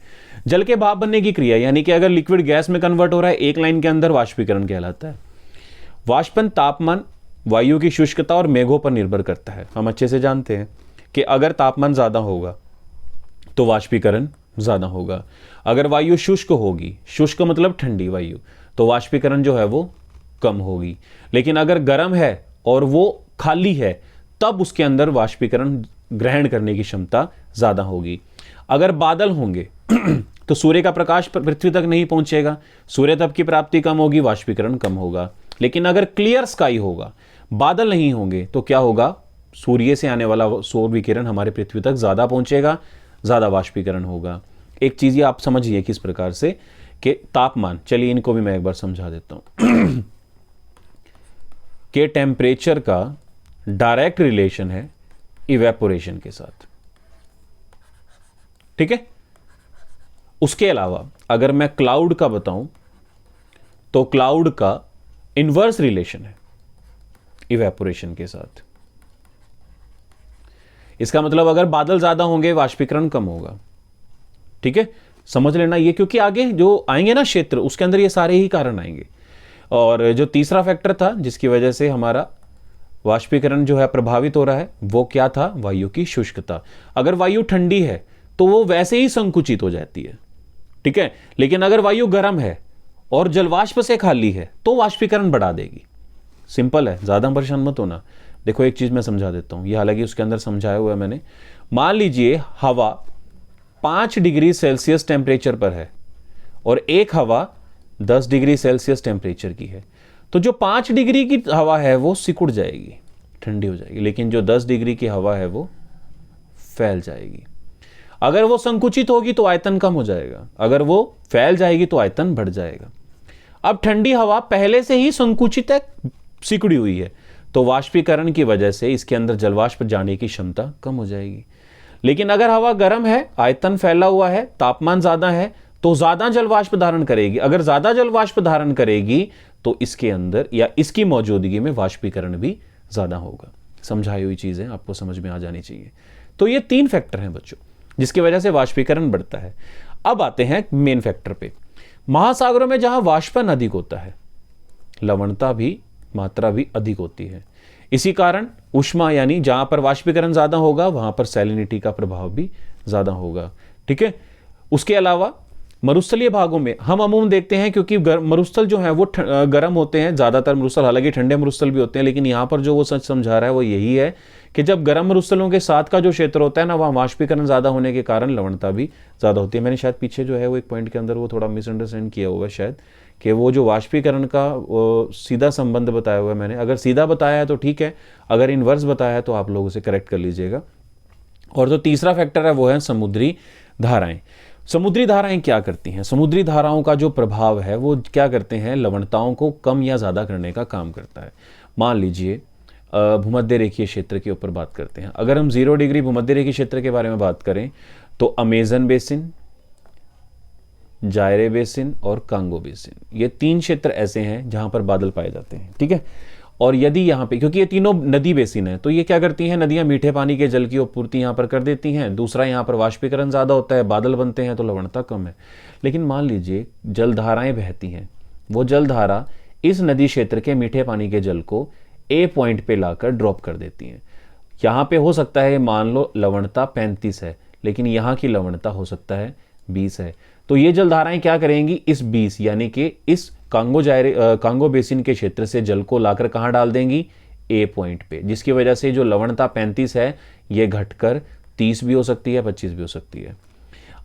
Speaker 1: जल के भाप बनने की क्रिया, यानी कि अगर लिक्विड गैस में कन्वर्ट हो रहा है, एक लाइन के अंदर वाष्पीकरण कहलाता है। वाष्पन तापमान, वायु की शुष्कता और मेघों पर निर्भर करता है। हम अच्छे से जानते हैं कि अगर तापमान ज्यादा होगा तो वाष्पीकरण ज्यादा होगा। अगर वायु शुष्क होगी, शुष्क मतलब ठंडी वायु, तो वाष्पीकरण जो है वो कम होगी। लेकिन अगर गर्म है और वो खाली है तब उसके अंदर वाष्पीकरण ग्रहण करने की क्षमता ज्यादा होगी। अगर बादल होंगे तो सूर्य का प्रकाश पृथ्वी तक नहीं पहुंचेगा, सूर्य तप की प्राप्ति कम होगी, वाष्पीकरण कम होगा। लेकिन अगर क्लियर स्काई होगा, बादल नहीं होंगे, तो क्या होगा, सूर्य से आने वाला सौर विकिरण हमारे पृथ्वी तक ज्यादा पहुंचेगा, ज़्यादा वाष्पीकरण होगा। एक चीज़ ये आप समझिए किस प्रकार से कि तापमान, चलिए इनको भी मैं एक बार समझा देता हूँ कि टेम्परेचर का डायरेक्ट रिलेशन है इवेपोरेशन के साथ, ठीक है। उसके अलावा अगर मैं क्लाउड का बताऊं तो क्लाउड का इन्वर्स रिलेशन है इवेपोरेशन के साथ। इसका मतलब अगर बादल ज्यादा होंगे वाष्पीकरण कम होगा, ठीक है, समझ लेना ये, क्योंकि आगे जो आएंगे ना क्षेत्र उसके अंदर ये सारे ही कारण आएंगे। और जो तीसरा फैक्टर था जिसकी वजह से हमारा वाष्पीकरण जो है प्रभावित हो रहा है वो क्या था, वायु की शुष्कता। अगर वायु ठंडी है तो वो वैसे ही संकुचित हो जाती है, ठीक है, लेकिन अगर वायु गर्म है और जलवाष्प से खाली है तो वाष्पीकरण बढ़ा देगी। सिंपल है, ज्यादा परेशान मत होना। देखो एक चीज मैं समझा देता हूं, ये हालांकि उसके अंदर समझाया हुआ है मैंने। मान लीजिए हवा 5 डिग्री सेल्सियस टेम्परेचर पर है और एक हवा 10 डिग्री सेल्सियस टेम्परेचर की है, तो जो 5 डिग्री की हवा है वो सिकुड़ जाएगी, ठंडी हो जाएगी, लेकिन जो 10 डिग्री की हवा है वो फैल जाएगी। अगर वो संकुचित होगी तो आयतन कम हो जाएगा, अगर वो फैल जाएगी तो आयतन बढ़ जाएगा। अब ठंडी हवा पहले से ही संकुचित है, सिकुड़ी हुई है, तो वाष्पीकरण की वजह से इसके अंदर जलवाष्प जाने की क्षमता कम हो जाएगी। लेकिन अगर हवा गर्म है, आयतन फैला हुआ है, तापमान ज्यादा है, तो ज्यादा जलवाष्प धारण करेगी। अगर ज्यादा जलवाष्प धारण करेगी तो इसके अंदर या इसकी मौजूदगी में वाष्पीकरण भी ज्यादा होगा। समझाई हुई चीजें आपको समझ में आ जानी चाहिए। तो ये 3 फैक्टर हैं बच्चों जिसकी वजह से वाष्पीकरण बढ़ता है। अब आते हैं मेन फैक्टर पे। महासागरों में जहां वाष्पन अधिक होता है, लवणता भी, मात्रा भी अधिक होती है। इसी कारण ऊष्मा यानी जहां पर वाष्पीकरण ज्यादा होगा वहां पर सैलिनिटी का प्रभाव भी ज्यादा होगा, ठीक है। उसके अलावा मरुस्थलीय भागों में हम अमूमन देखते हैं, क्योंकि मरुस्थल जो है वो गर्म होते हैं ज्यादातर मरुस्थल, हालांकि ठंडे मरुस्थल भी होते हैं, लेकिन यहां पर जो वो सच समझा रहा है वो यही है कि जब गर्म मरुस्थलों के साथ का जो क्षेत्र होता है ना, वहां वाष्पीकरण ज्यादा होने के कारण लवणता भी ज्यादा होती है। मैंने शायद पीछे जो है वो एक पॉइंट के अंदर वो थोड़ा मिसअंडरस्टैंड किया हुआ है शायद, कि वो जो वाष्पीकरण का सीधा संबंध बताया हुआ है मैंने, अगर सीधा बताया है तो ठीक है, अगर इनवर्स बताया है तो आप लोग उसे करेक्ट कर लीजिएगा। और जो तीसरा फैक्टर है वो है समुद्री धाराएं। समुद्री धाराएं क्या करती हैं? समुद्री धाराओं का जो प्रभाव है वो क्या करते हैं, लवणताओं को कम या ज़्यादा करने का काम करता है। मान लीजिए भूमध्य रेखीय क्षेत्र के ऊपर बात करते हैं। अगर हम 0 डिग्री भूमध्य रेखीय क्षेत्र के बारे में बात करें तो अमेजन बेसिन, जायरे बेसिन और कांगो बेसिन, ये 3 क्षेत्र ऐसे हैं जहां पर बादल पाए जाते हैं, ठीक है। और यदि यहाँ पे, क्योंकि ये तीनों नदी बेसिन है, तो ये क्या करती हैं, नदियां मीठे पानी के जल की आपूर्ति यहाँ पर कर देती हैं। दूसरा, यहाँ पर वाष्पीकरण ज़्यादा होता है, बादल बनते हैं तो लवणता कम है। लेकिन मान लीजिए जलधाराएं बहती हैं, वो जलधारा इस नदी क्षेत्र के मीठे पानी के जल को ए पॉइंट पे लाकर ड्रॉप कर देती हैं। यहाँ पे हो सकता है मान लो लवणता 35 है, लेकिन यहाँ की लवणता हो सकता है 20 है। तो ये जलधाराएं क्या करेंगी, इस 20 यानी कि इस कांगो बेसिन के क्षेत्र से जल को लाकर कहां डाल देंगी, ए पॉइंट पे, जिसकी वजह से जो लवणता 35 है ये घटकर 30 भी हो सकती है, 25 भी हो सकती है।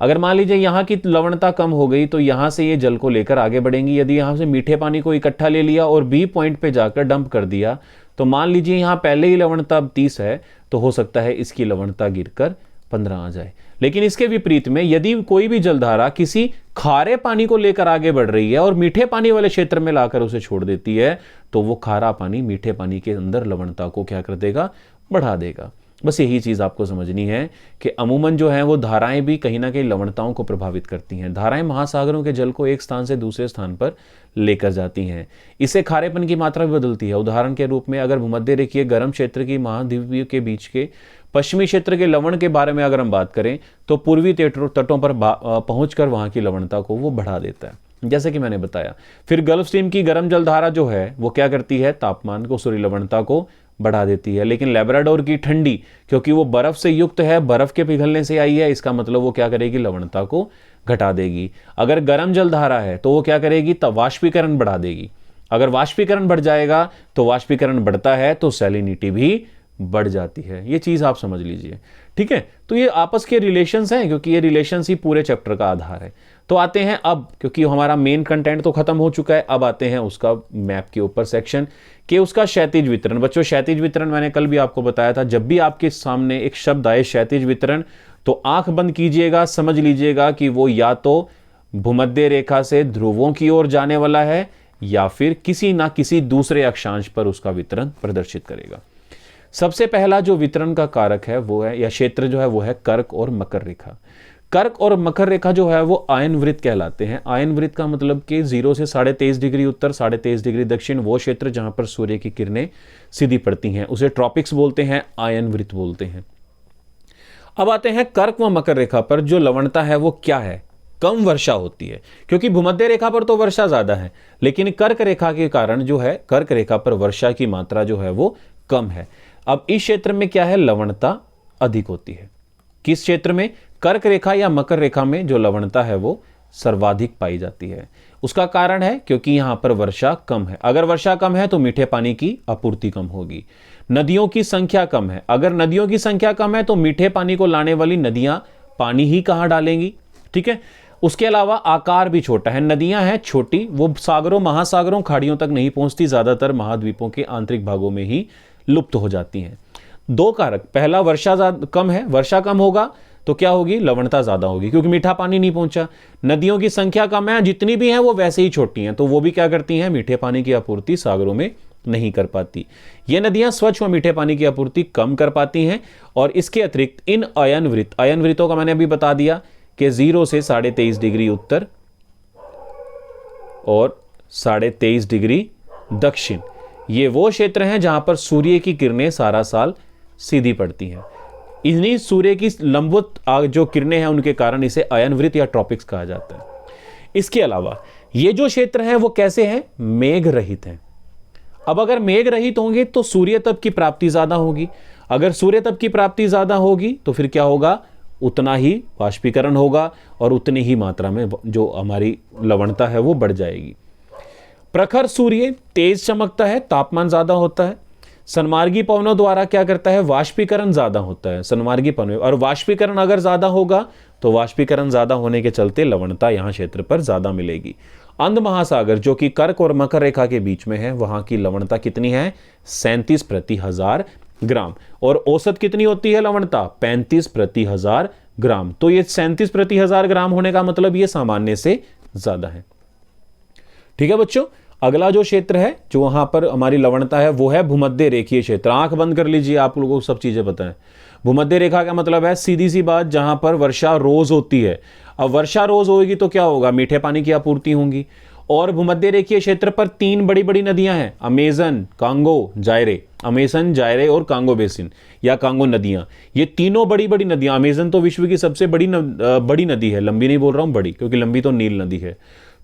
Speaker 1: अगर मान लीजिए यहाँ की लवणता कम हो गई तो यहाँ से ये जल को लेकर आगे बढ़ेंगी। यदि यहाँ से मीठे पानी को इकट्ठा ले लिया और बी पॉइंट पे जाकर डंप कर दिया, तो मान लीजिए यहाँ पहले ही लवणता 30 है, तो हो सकता है इसकी लवणता गिरकर 15 आ जाए। लेकिन इसके विपरीत में यदि कोई भी जलधारा किसी खारे पानी को लेकर आगे बढ़ रही है और मीठे पानी वाले क्षेत्र में लाकर उसे छोड़ देती है, तो वो खारा पानी मीठे पानी के अंदर लवणता को क्या कर देगा, बढ़ा देगा। बस यही चीज आपको समझनी है कि अमूमन जो है वो धाराएं भी कहीं ना कहीं लवणताओं को प्रभावित करती हैं। धाराएं महासागरों के जल को एक स्थान से दूसरे स्थान पर लेकर जाती हैं। इससे खारेपन की मात्रा भी बदलती है। उदाहरण के रूप में अगर भूमध्य रेखीय गर्म क्षेत्र की महाद्वीप के बीच के पश्चिमी क्षेत्र के लवण के बारे में अगर हम बात करें तो पूर्वी तटों पर पहुंचकर वहां की लवणता को वो बढ़ा देता है, जैसे कि मैंने बताया। फिर गल्फ स्ट्रीम की गर्म जलधारा जो है वो क्या करती है, तापमान को, लवणता को बढ़ा देती है। लेकिन लेब्राडोर की ठंडी, क्योंकि वो बर्फ से युक्त है, बर्फ के पिघलने से आई है, इसका मतलब वो क्या करेगी, लवणता को घटा देगी। अगर गर्म जलधारा है तो वो क्या करेगी, तब वाष्पीकरण बढ़ा देगी। अगर वाष्पीकरण बढ़ जाएगा तो वाष्पीकरण बढ़ता है तो सैलिनिटी भी बढ़ जाती है। ये चीज आप समझ लीजिए, ठीक है। तो ये आपस के रिलेशंस हैं, क्योंकि ये रिलेशंस ही पूरे चैप्टर का आधार है। तो आते हैं अब, क्योंकि हमारा मेन कंटेंट तो खत्म हो चुका है, अब आते हैं उसका मैप के ऊपर सेक्शन कि उसका क्षैतिज वितरण। बच्चों क्षैतिज वितरण मैंने कल भी आपको बताया था, जब भी आपके सामने एक शब्द आए क्षैतिज वितरण, तो आंख बंद कीजिएगा, समझ लीजिएगा कि वो या तो भूमध्य रेखा से ध्रुवों की ओर जाने वाला है या फिर किसी ना किसी दूसरे अक्षांश पर उसका वितरण प्रदर्शित करेगा। सबसे पहला जो वितरण का कारक है वो है, या क्षेत्र जो है वो है कर्क और मकर रेखा। कर्क और मकर रेखा जो है वो आयन वृत्त कहलाते हैं। आयन वृत्त का मतलब कि 0 से 23.5 डिग्री उत्तर, 23.5 डिग्री दक्षिण, वो क्षेत्र जहां पर सूर्य की किरणें सीधी पड़ती हैं उसे ट्रॉपिक्स बोलते हैं, आयन वृत्त बोलते हैं। अब आते हैं कर्क व मकर रेखा पर। जो लवणता है वो क्या है? कम वर्षा होती है, क्योंकि भूमध्य रेखा पर तो वर्षा ज्यादा है, लेकिन कर्क रेखा के कारण जो है कर्क रेखा पर वर्षा की मात्रा जो है वो कम है। अब इस क्षेत्र में क्या है? लवणता अधिक होती है। किस क्षेत्र में? कर्क रेखा या मकर रेखा में जो लवणता है वो सर्वाधिक पाई जाती है। उसका कारण है क्योंकि यहां पर वर्षा कम है। अगर वर्षा कम है तो मीठे पानी की आपूर्ति कम होगी। नदियों की संख्या कम है। अगर नदियों की संख्या कम है तो मीठे पानी को लाने वाली नदियां पानी ही कहां डालेंगी? ठीक है। उसके अलावा आकार भी छोटा है। नदियां हैं छोटी, वो सागरों, महासागरों, खाड़ियों तक नहीं पहुंचती, ज्यादातर महाद्वीपों के आंतरिक भागों में ही लुप्त हो जाती हैं। दो कारक, पहला वर्षा कम है, वर्षा कम होगा तो क्या होगी? लवणता ज्यादा होगी, क्योंकि मीठा पानी नहीं पहुंचा। नदियों की संख्या कम है, जितनी भी हैं वो वैसे ही छोटी हैं, तो वो भी क्या करती हैं? मीठे पानी की आपूर्ति सागरों में नहीं कर पाती। ये नदियां स्वच्छ व मीठे पानी की आपूर्ति कम कर पाती हैं। और इसके अतिरिक्त इन अयन वृत्तों का मैंने अभी बता दिया कि 0 से 23.5 डिग्री उत्तर और 23.5 डिग्री दक्षिण, ये वो क्षेत्र हैं जहां पर सूर्य की किरणें सारा साल सीधी पड़ती हैं। इन्हीं सूर्य की लंबवत जो किरणें हैं उनके कारण इसे अयन वृत्त या ट्रॉपिक्स कहा जाता है। इसके अलावा ये जो क्षेत्र हैं वो कैसे हैं? मेघ रहित हैं। अब अगर मेघ रहित होंगे तो सूर्य तप की प्राप्ति ज्यादा होगी। अगर सूर्य तप की प्राप्ति ज्यादा होगी तो फिर क्या होगा? उतना ही वाष्पीकरण होगा और उतनी ही मात्रा में जो हमारी लवणता है वो बढ़ जाएगी। प्रखर सूर्य तेज चमकता है, तापमान ज्यादा होता है। सन्मार्गी पवनों द्वारा क्या करता है? वाष्पीकरण ज्यादा होता है सन्मार्गी पवनों, और वाष्पीकरण अगर ज्यादा होगा तो वाष्पीकरण ज्यादा होने के चलते लवणता यहां क्षेत्र पर ज्यादा मिलेगी। अंध महासागर जो कि कर्क और मकर रेखा के बीच में है, वहां की लवणता कितनी है? 37 प्रति हजार ग्राम। और औसत कितनी होती है लवणता? 35 प्रति हजार ग्राम। तो ये 37 प्रति हजार ग्राम होने का मतलब ये सामान्य से ज्यादा है। ठीक है बच्चों, अगला जो क्षेत्र है जो वहां पर हमारी लवणता है वो है भूमध्य रेखीय क्षेत्र। आंख बंद कर लीजिए, आप लोगों को सब चीजें पता है। भूमध्य रेखा का मतलब है सीधी सी बात, जहां पर वर्षा रोज होती है। अब वर्षा रोज होगी तो क्या होगा? मीठे पानी की आपूर्ति होगी। और भूमध्य रेखीय क्षेत्र पर 3 बड़ी बड़ी नदियां हैं, अमेजन, कांगो, जायरे। अमेजन, जायरे और कांगो बेसिन या कांगो नदियां, ये तीनों बड़ी बड़ी नदियां। अमेजन तो विश्व की सबसे बड़ी नदी है, लंबी नहीं बोल रहा हूं, बड़ी, क्योंकि लंबी तो नील नदी है।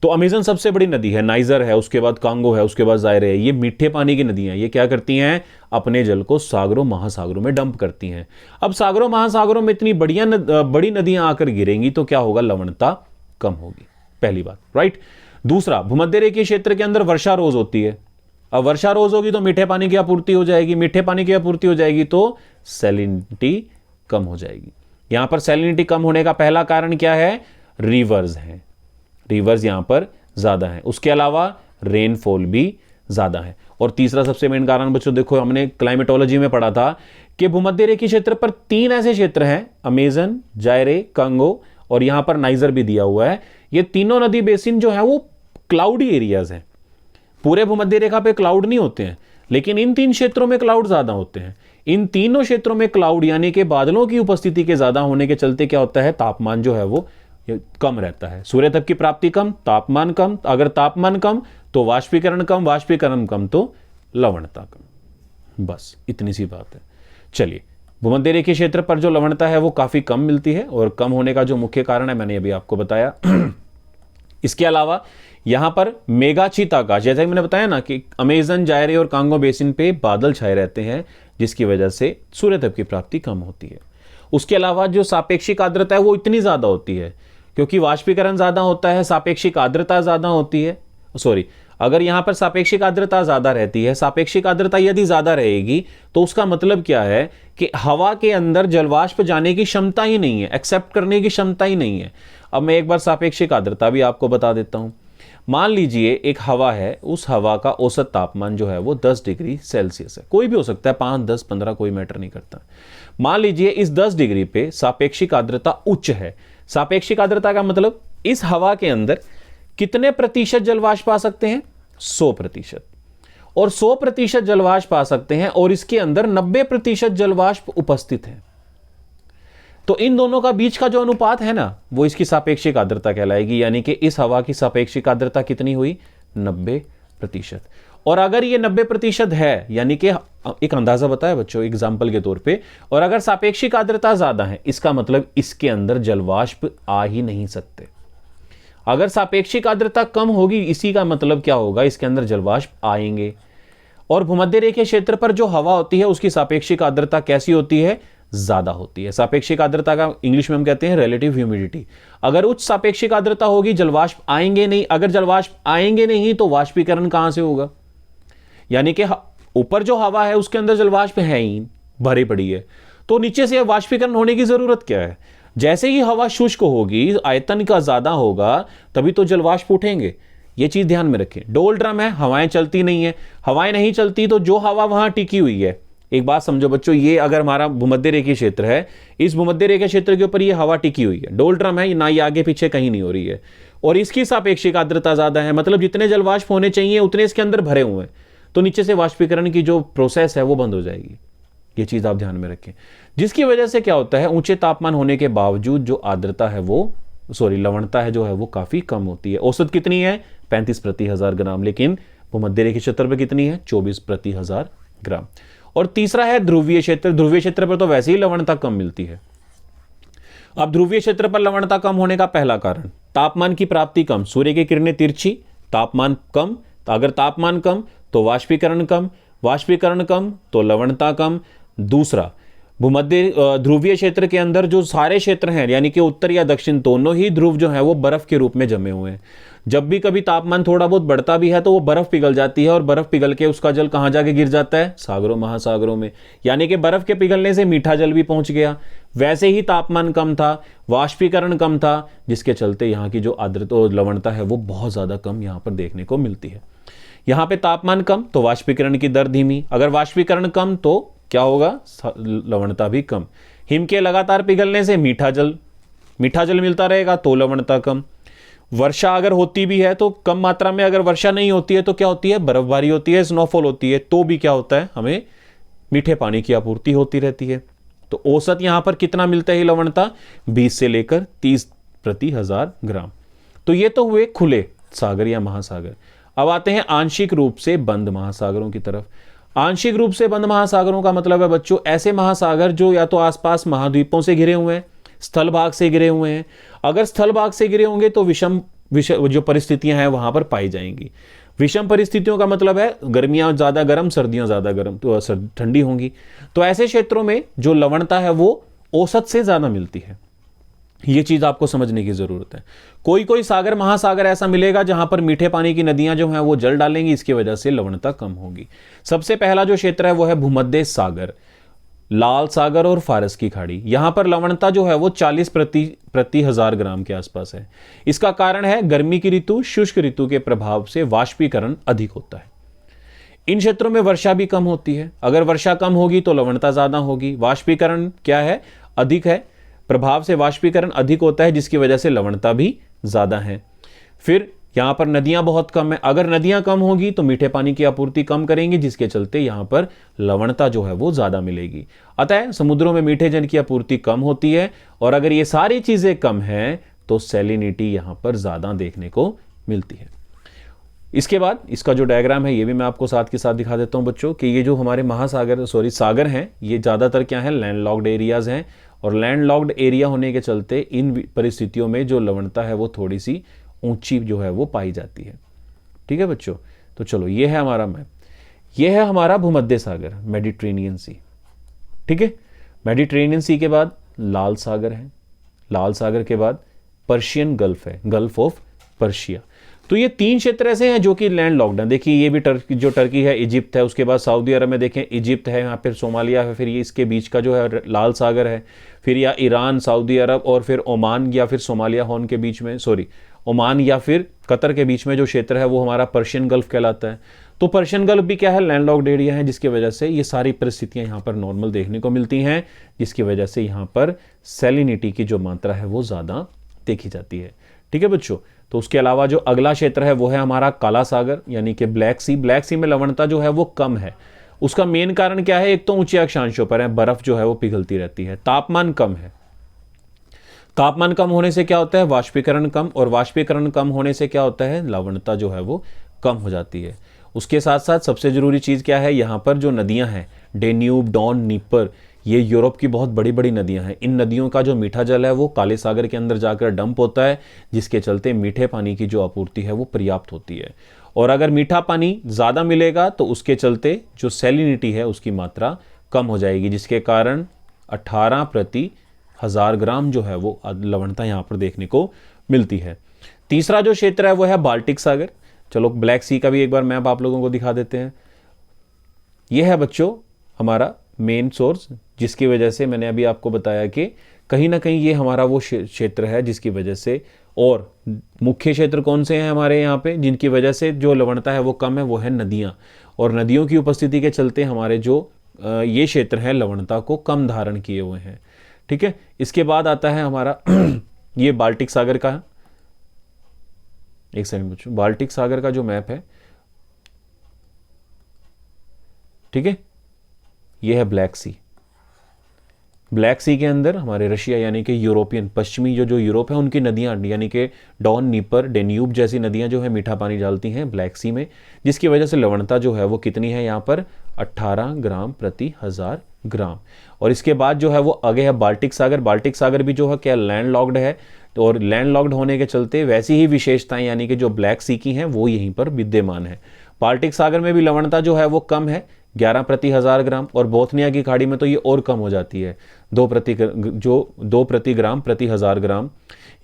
Speaker 1: तो अमेजन सबसे बड़ी नदी है, नाइजर है, उसके बाद कांगो है, उसके बाद जायरे है। ये मीठे पानी की नदियां, ये क्या करती हैं? अपने जल को सागरों महासागरों में डंप करती हैं। अब सागरों महासागरों में इतनी बड़ी नदियां आकर गिरेंगी तो क्या होगा? लवणता कम होगी, पहली बात, राइट। दूसरा, भूमध्य रेखीय क्षेत्र के अंदर वर्षा रोज होती है। अब वर्षा रोज होगी तो मीठे पानी की आपूर्ति हो जाएगी। मीठे पानी की आपूर्ति हो जाएगी तो सैलिनिटी कम हो जाएगी। यहां पर सैलिनिटी कम होने का पहला कारण क्या है? रिवर्स हैं, रिवर्स यहां पर ज्यादा है। उसके अलावा रेनफॉल भी ज्यादा है। और तीसरा सबसे मेन कारण बच्चों, देखो हमने क्लाइमेटोलॉजी में पढ़ा था कि भूमध्य रेखीय क्षेत्र पर 3 ऐसे क्षेत्र हैं, अमेजन, जायरे, कांगो, और यहां पर नाइजर भी दिया हुआ है। ये तीनों नदी बेसिन जो है वो क्लाउडी एरियाज हैं। पूरे भूमध्य रेखा पे क्लाउड नहीं होते हैं, लेकिन इन 3 क्षेत्रों में क्लाउड ज्यादा होते हैं। इन तीनों क्षेत्रों में क्लाउड यानी कि बादलों की उपस्थिति के ज्यादा होने के चलते क्या होता है? तापमान जो है वो कम रहता है। सूर्य तप की प्राप्ति कम, तापमान कम। अगर तापमान कम तो वाष्पीकरण कम, वाष्पीकरण कम तो लवणता कम। बस इतनी सी बात है। चलिए, भूमध्य रेखीय क्षेत्र पर जो लवणता है वो काफी कम मिलती है, और कम होने का जो मुख्य कारण है मैंने अभी आपको बताया। इसके अलावा यहां पर मेघाच्छित आकाश, जैसा कि मैंने बताया ना कि अमेजन, जायरे और कांगो बेसिन पे बादल छाए रहते हैं, जिसकी वजह से सूर्य तप की प्राप्ति कम होती है। उसके अलावा जो सापेक्षिक आर्द्रता है वो इतनी ज्यादा होती है, क्योंकि वाष्पीकरण ज्यादा होता है, सापेक्षिक आर्द्रता ज्यादा होती है। सॉरी, अगर यहां पर सापेक्षिक आर्द्रता ज्यादा रहती है, सापेक्षिक आर्द्रता यदि ज्यादा रहेगी तो उसका मतलब क्या है कि हवा के अंदर जलवाष्प जाने की क्षमता ही नहीं है, एक्सेप्ट करने की क्षमता ही नहीं है। अब मैं एक बार सापेक्षिक आर्द्रता भी आपको बता देता हूं। मान लीजिए एक हवा है, उस हवा का औसत तापमान जो है वो 10 डिग्री सेल्सियस है, कोई भी हो सकता है, 5, 10, 15 कोई मैटर नहीं करता। मान लीजिए इस 10 डिग्री पे सापेक्षिक आर्द्रता उच्च है। सापेक्षिक आर्द्रता का मतलब इस हवा के अंदर कितने प्रतिशत जलवाष्प आ सकते हैं? 100%। और 100% जलवाष्प आ सकते हैं और इसके अंदर 90% जलवाष्प उपस्थित है। तो इन दोनों का बीच का जो अनुपात है ना, वो इसकी सापेक्षिक आर्द्रता कहलाएगी। यानी कि इस हवा की सापेक्षिक आर्द्रता कितनी हुई? 90%। और अगर ये 90% है, यानी कि एक अंदाजा बताया बच्चों एग्जाम्पल के तौर पे, और अगर सापेक्षिक आर्द्रता ज्यादा है, इसका मतलब इसके अंदर जलवाष्प आ ही नहीं सकते। अगर सापेक्षिक आर्द्रता कम होगी, इसी का मतलब क्या होगा? इसके अंदर जलवाष्प आएंगे। और भूमध्य रेखीय क्षेत्र पर जो हवा होती है उसकी सापेक्षिक आर्द्रता कैसी होती है? ज्यादा होती है। सापेक्षिक आर्द्रता का इंग्लिश में हम कहते हैं रिलेटिव ह्यूमिडिटी। अगर उच्च सापेक्षिक आर्द्रता होगी, जलवाष्प आएंगे नहीं। अगर जलवाष्प आएंगे नहीं तो वाष्पीकरण कहां से होगा? यानी कि ऊपर जो हवा है उसके अंदर जलवाष्प है ही, भरी पड़ी है, तो नीचे से वाष्पीकरण होने की जरूरत क्या है? जैसे ही हवा शुष्क होगी, आयतन का ज्यादा होगा, तभी तो जलवाष्प उठेंगे। ये चीज ध्यान में रखें। डोल ड्रम है, हवाएं चलती नहीं है, हवाएं नहीं चलती तो जो हवा वहां टिकी हुई है। एक बात समझो बच्चों, ये अगर हमारा भूमध्य रेखीय क्षेत्र है, इस भूमध्य रेखीय क्षेत्र के ऊपर ये हवा टिकी हुई है, डोल ड्रम है ना, ये आगे पीछे कहीं नहीं हो रही है, और इसकी सापेक्षिक आर्द्रता ज्यादा है, मतलब जितने जलवाष्प होने चाहिए उतने इसके अंदर भरे हुए हैं, तो नीचे से वाष्पीकरण की जो प्रोसेस है वो बंद हो जाएगी। ये चीज आप ध्यान में रखें। जिसकी वजह से क्या होता है, ऊंचे तापमान होने के बावजूद जो आर्द्रता है वो लवणता है जो है वो काफी कम होती है। औसत कितनी है? 35 प्रति 1000 ग्राम, लेकिन भूमध्य रेखीय क्षेत्र पर कितनी है? 24 प्रति 1000 ग्राम। और तीसरा है ध्रुवीय क्षेत्र। ध्रुवीय क्षेत्र पर तो वैसे ही लवणता कम मिलती है। अब ध्रुवीय क्षेत्र पर लवणता कम होने का पहला कारण, तापमान की प्राप्ति कम, सूर्य की किरणें तिरछी, तापमान कम, अगर तापमान कम तो वाष्पीकरण कम, वाष्पीकरण कम तो लवणता कम। दूसरा, भूमध्य ध्रुवीय क्षेत्र के अंदर जो सारे क्षेत्र हैं, यानी कि उत्तर या दक्षिण दोनों ही ध्रुव जो है वो बर्फ के रूप में जमे हुए हैं। जब भी कभी तापमान थोड़ा बहुत बढ़ता भी है तो वो बर्फ पिघल जाती है, और बर्फ पिघल के उसका जल कहां जाके गिर जाता है? सागरों महासागरों में। यानी कि बर्फ के पिघलने से मीठा जल भी पहुंच गया। वैसे ही तापमान कम था, वाष्पीकरण कम था, जिसके चलते यहाँ की जो आर्द्रता और लवणता है वो बहुत ज्यादा कम यहाँ पर देखने को मिलती है। यहाँ पे तापमान कम तो वाष्पीकरण की दर धीमी, अगर वाष्पीकरण कम तो क्या होगा? लवणता भी कम। हिम के लगातार पिघलने से मीठा जल मिलता रहेगा तो लवणता कम। वर्षा अगर होती भी है तो कम मात्रा में, अगर वर्षा नहीं होती है तो क्या होती है? बर्फबारी होती है, स्नोफॉल होती है, तो भी क्या होता है? हमें मीठे पानी की आपूर्ति होती रहती है। तो औसत यहां पर कितना मिलता है लवणता? 20 से लेकर 30 प्रति 1000 ग्राम। तो ये तो हुए खुले सागर या महासागर। अब आते हैं आंशिक रूप से बंद महासागरों की तरफ। आंशिक रूप से बंद महासागरों का मतलब है बच्चों ऐसे महासागर जो या तो आसपास महाद्वीपों से घिरे हुए हैं, स्थल भाग से घिरे हुए हैं। अगर स्थल भाग से घिरे होंगे तो विषम जो परिस्थितियां हैं वहां पर पाई जाएंगी। विषम परिस्थितियों का मतलब है गर्मियां ज्यादा गर्म, सर्दियां ज्यादा गर्म, तो ठंडी होंगी। तो ऐसे क्षेत्रों में जो लवणता है वो औसत से ज्यादा मिलती है। ये चीज आपको समझने की जरूरत है। कोई कोई सागर महासागर ऐसा मिलेगा जहां पर मीठे पानी की नदियां जो हैं वो जल डालेंगी, इसकी वजह से लवणता कम होगी। सबसे पहला जो क्षेत्र है वो है भूमध्य सागर, लाल सागर और फारस की खाड़ी। यहां पर लवणता जो है वो 40 प्रति 1000 ग्राम के आसपास है। इसका कारण है गर्मी की ऋतु, शुष्क ऋतु के प्रभाव से वाष्पीकरण अधिक होता है। इन क्षेत्रों में वर्षा भी कम होती है। अगर वर्षा कम होगी तो लवणता ज्यादा होगी। वाष्पीकरण क्या है? अधिक है, प्रभाव से वाष्पीकरण अधिक होता है, जिसकी वजह से लवणता भी ज्यादा है। फिर यहां पर नदियां बहुत कम है। अगर नदियां कम होगी तो मीठे पानी की आपूर्ति कम करेंगी, जिसके चलते यहां पर लवणता जो है वो ज्यादा मिलेगी। अतः समुद्रों में मीठे जल की आपूर्ति कम होती है, और अगर ये सारी चीजें कम हैं तो सैलिनिटी यहां पर ज्यादा देखने को मिलती है। इसके बाद इसका जो डायग्राम है ये भी मैं आपको साथ के साथ दिखा देता हूं बच्चों कि ये जो हमारे सागर हैं ये ज्यादातर क्या है? लैंडलॉक्ड एरियाज हैं, और लैंडलॉक्ड एरिया होने के चलते इन परिस्थितियों में जो लवणता है वो थोड़ी सी ऊंची जो है वो पाई जाती है। ठीक है बच्चों, तो चलो ये है हमारा मैप, ये है हमारा भूमध्य सागर, मेडिटेरेनियन सी। ठीक है, मेडिटेरेनियन सी के बाद लाल सागर है, लाल सागर के बाद पर्शियन गल्फ है, गल्फ ऑफ पर्शिया। तो ये 3 क्षेत्र ऐसे हैं जो कि लैंड लॉक्ड हैं। देखिए ये भी टर्की है, इजिप्ट है, उसके बाद सऊदी अरब में देखें इजिप्ट है, यहाँ फिर सोमालिया है, फिर ये इसके बीच का जो है लाल सागर है, फिर या ईरान, सऊदी अरब और फिर ओमान या फिर सोमालिया हॉर्न के बीच में, ओमान या फिर कतर के बीच में जो क्षेत्र है वो हमारा पर्शियन गल्फ कहलाता है। तो पर्शियन गल्फ भी क्या है, लैंडलॉक्ड एरिया है, जिसकी वजह से ये सारी परिस्थितियां यहाँ पर नॉर्मल देखने को मिलती हैं, जिसकी वजह से यहाँ पर सैलिनिटी की जो मात्रा है वो ज़्यादा देखी जाती है। ठीक है बच्चों, तो उसके अलावा जो अगला क्षेत्र है वो है हमारा काला सागर यानी कि ब्लैक सी। ब्लैक सी में लवणता जो है वो कम है। उसका मेन कारण क्या है, एक तो ऊंचे अक्षांशों पर है, बर्फ जो है वो पिघलती रहती है, तापमान कम है। तापमान कम होने से क्या होता है, वाष्पीकरण कम, और वाष्पीकरण कम होने से क्या होता है, लवणता जो है वो कम हो जाती है। उसके साथ साथ सबसे जरूरी चीज़ क्या है, यहाँ पर जो नदियाँ हैं डेन्यूब, डॉन, नीपर, ये यूरोप की बहुत बड़ी बड़ी नदियाँ हैं। इन नदियों का जो मीठा जल है वो काले सागर के अंदर जाकर डंप होता है, जिसके चलते मीठे पानी की जो आपूर्ति है वो पर्याप्त होती है। और अगर मीठा पानी ज़्यादा मिलेगा तो उसके चलते जो सैलिनिटी है उसकी मात्रा कम हो जाएगी, जिसके कारण 18 प्रति 1000 ग्राम जो है वो लवणता यहाँ पर देखने को मिलती है। तीसरा जो क्षेत्र है वो है बाल्टिक सागर। चलो ब्लैक सी का भी एक बार मैप आप लोगों को दिखा देते हैं। यह है बच्चों हमारा मेन सोर्स, जिसकी वजह से मैंने अभी आपको बताया कि कहीं ना कहीं ये हमारा वो क्षेत्र है जिसकी वजह से, और मुख्य क्षेत्र कौन से हैं हमारे यहाँ पे जिनकी वजह से जो लवणता है वो कम है, वो है नदियाँ। और नदियों की उपस्थिति के चलते हमारे जो ये क्षेत्र है लवणता को कम धारण किए हुए हैं। ठीक है, इसके बाद आता है हमारा ये बाल्टिक सागर का, एक सेकंड बच्चों, बाल्टिक सागर का जो मैप है, ठीक है, ये है ब्लैक सी। ब्लैक सी के अंदर हमारे रशिया यानी कि यूरोपियन पश्चिमी जो यूरोप है उनकी नदियां यानी कि डॉन, नीपर, डेन्यूब जैसी नदियां जो है मीठा पानी डालती हैं ब्लैक सी में, जिसकी वजह से लवणता जो है वो कितनी है यहाँ पर 18 ग्राम प्रति 1000 ग्राम। और इसके बाद जो है वो आगे है बाल्टिक सागर। बाल्टिक सागर भी जो है क्या लैंड लॉक्ड है, और लैंड लॉक्ड होने के चलते वैसी ही विशेषताएं यानी कि जो ब्लैक सी की हैं वो यहीं पर विद्यमान है। बाल्टिक सागर में भी लवणता जो है वो कम है, 11 प्रति 1000 ग्राम, और बोथनिया की खाड़ी में तो ये और कम हो जाती है, 2 प्रति ग्राम प्रति 1000 ग्राम।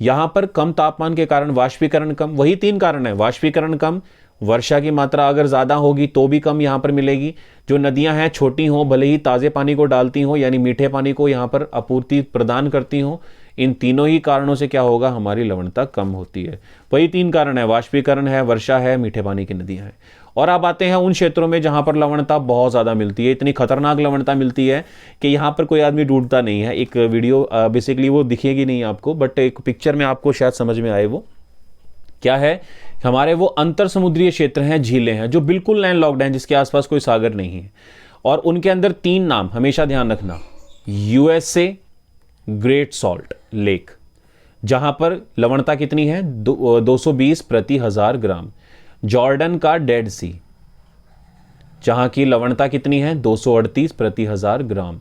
Speaker 1: यहाँ पर कम तापमान के कारण वाष्पीकरण कम, वही 3 कारण है, वाष्पीकरण कम, वर्षा की मात्रा अगर ज़्यादा होगी तो भी कम यहाँ पर मिलेगी, जो नदियाँ हैं छोटी हों, भले ही ताज़े पानी को डालती हों यानी मीठे पानी को यहाँ पर आपूर्ति प्रदान करती हों, इन तीनों ही कारणों से क्या होगा, हमारी लवणता कम होती है। वही 3 कारण है, वाष्पीकरण है, वर्षा है, मीठे पानी की नदियाँ हैं। और अब आते हैं उन क्षेत्रों में जहां पर लवणता बहुत ज़्यादा मिलती है, इतनी खतरनाक लवणता मिलती है कि यहाँ पर कोई आदमी डूबता नहीं है। एक वीडियो बेसिकली वो दिखेगी नहीं आपको, बट एक पिक्चर में आपको शायद समझ में आए। वो क्या है, हमारे वो अंतर समुद्रीय क्षेत्र हैं, झीलें हैं जो बिल्कुल लैंड लॉक्ड हैं, जिसके आसपास कोई सागर नहीं है, और उनके अंदर 3 नाम हमेशा ध्यान रखना, यूएसए, ग्रेट सॉल्ट लेक, जहां पर लवणता कितनी है 220 प्रति 1000 ग्राम। जॉर्डन का डेड सी, जहां की लवणता कितनी है 238 प्रति 1000 ग्राम।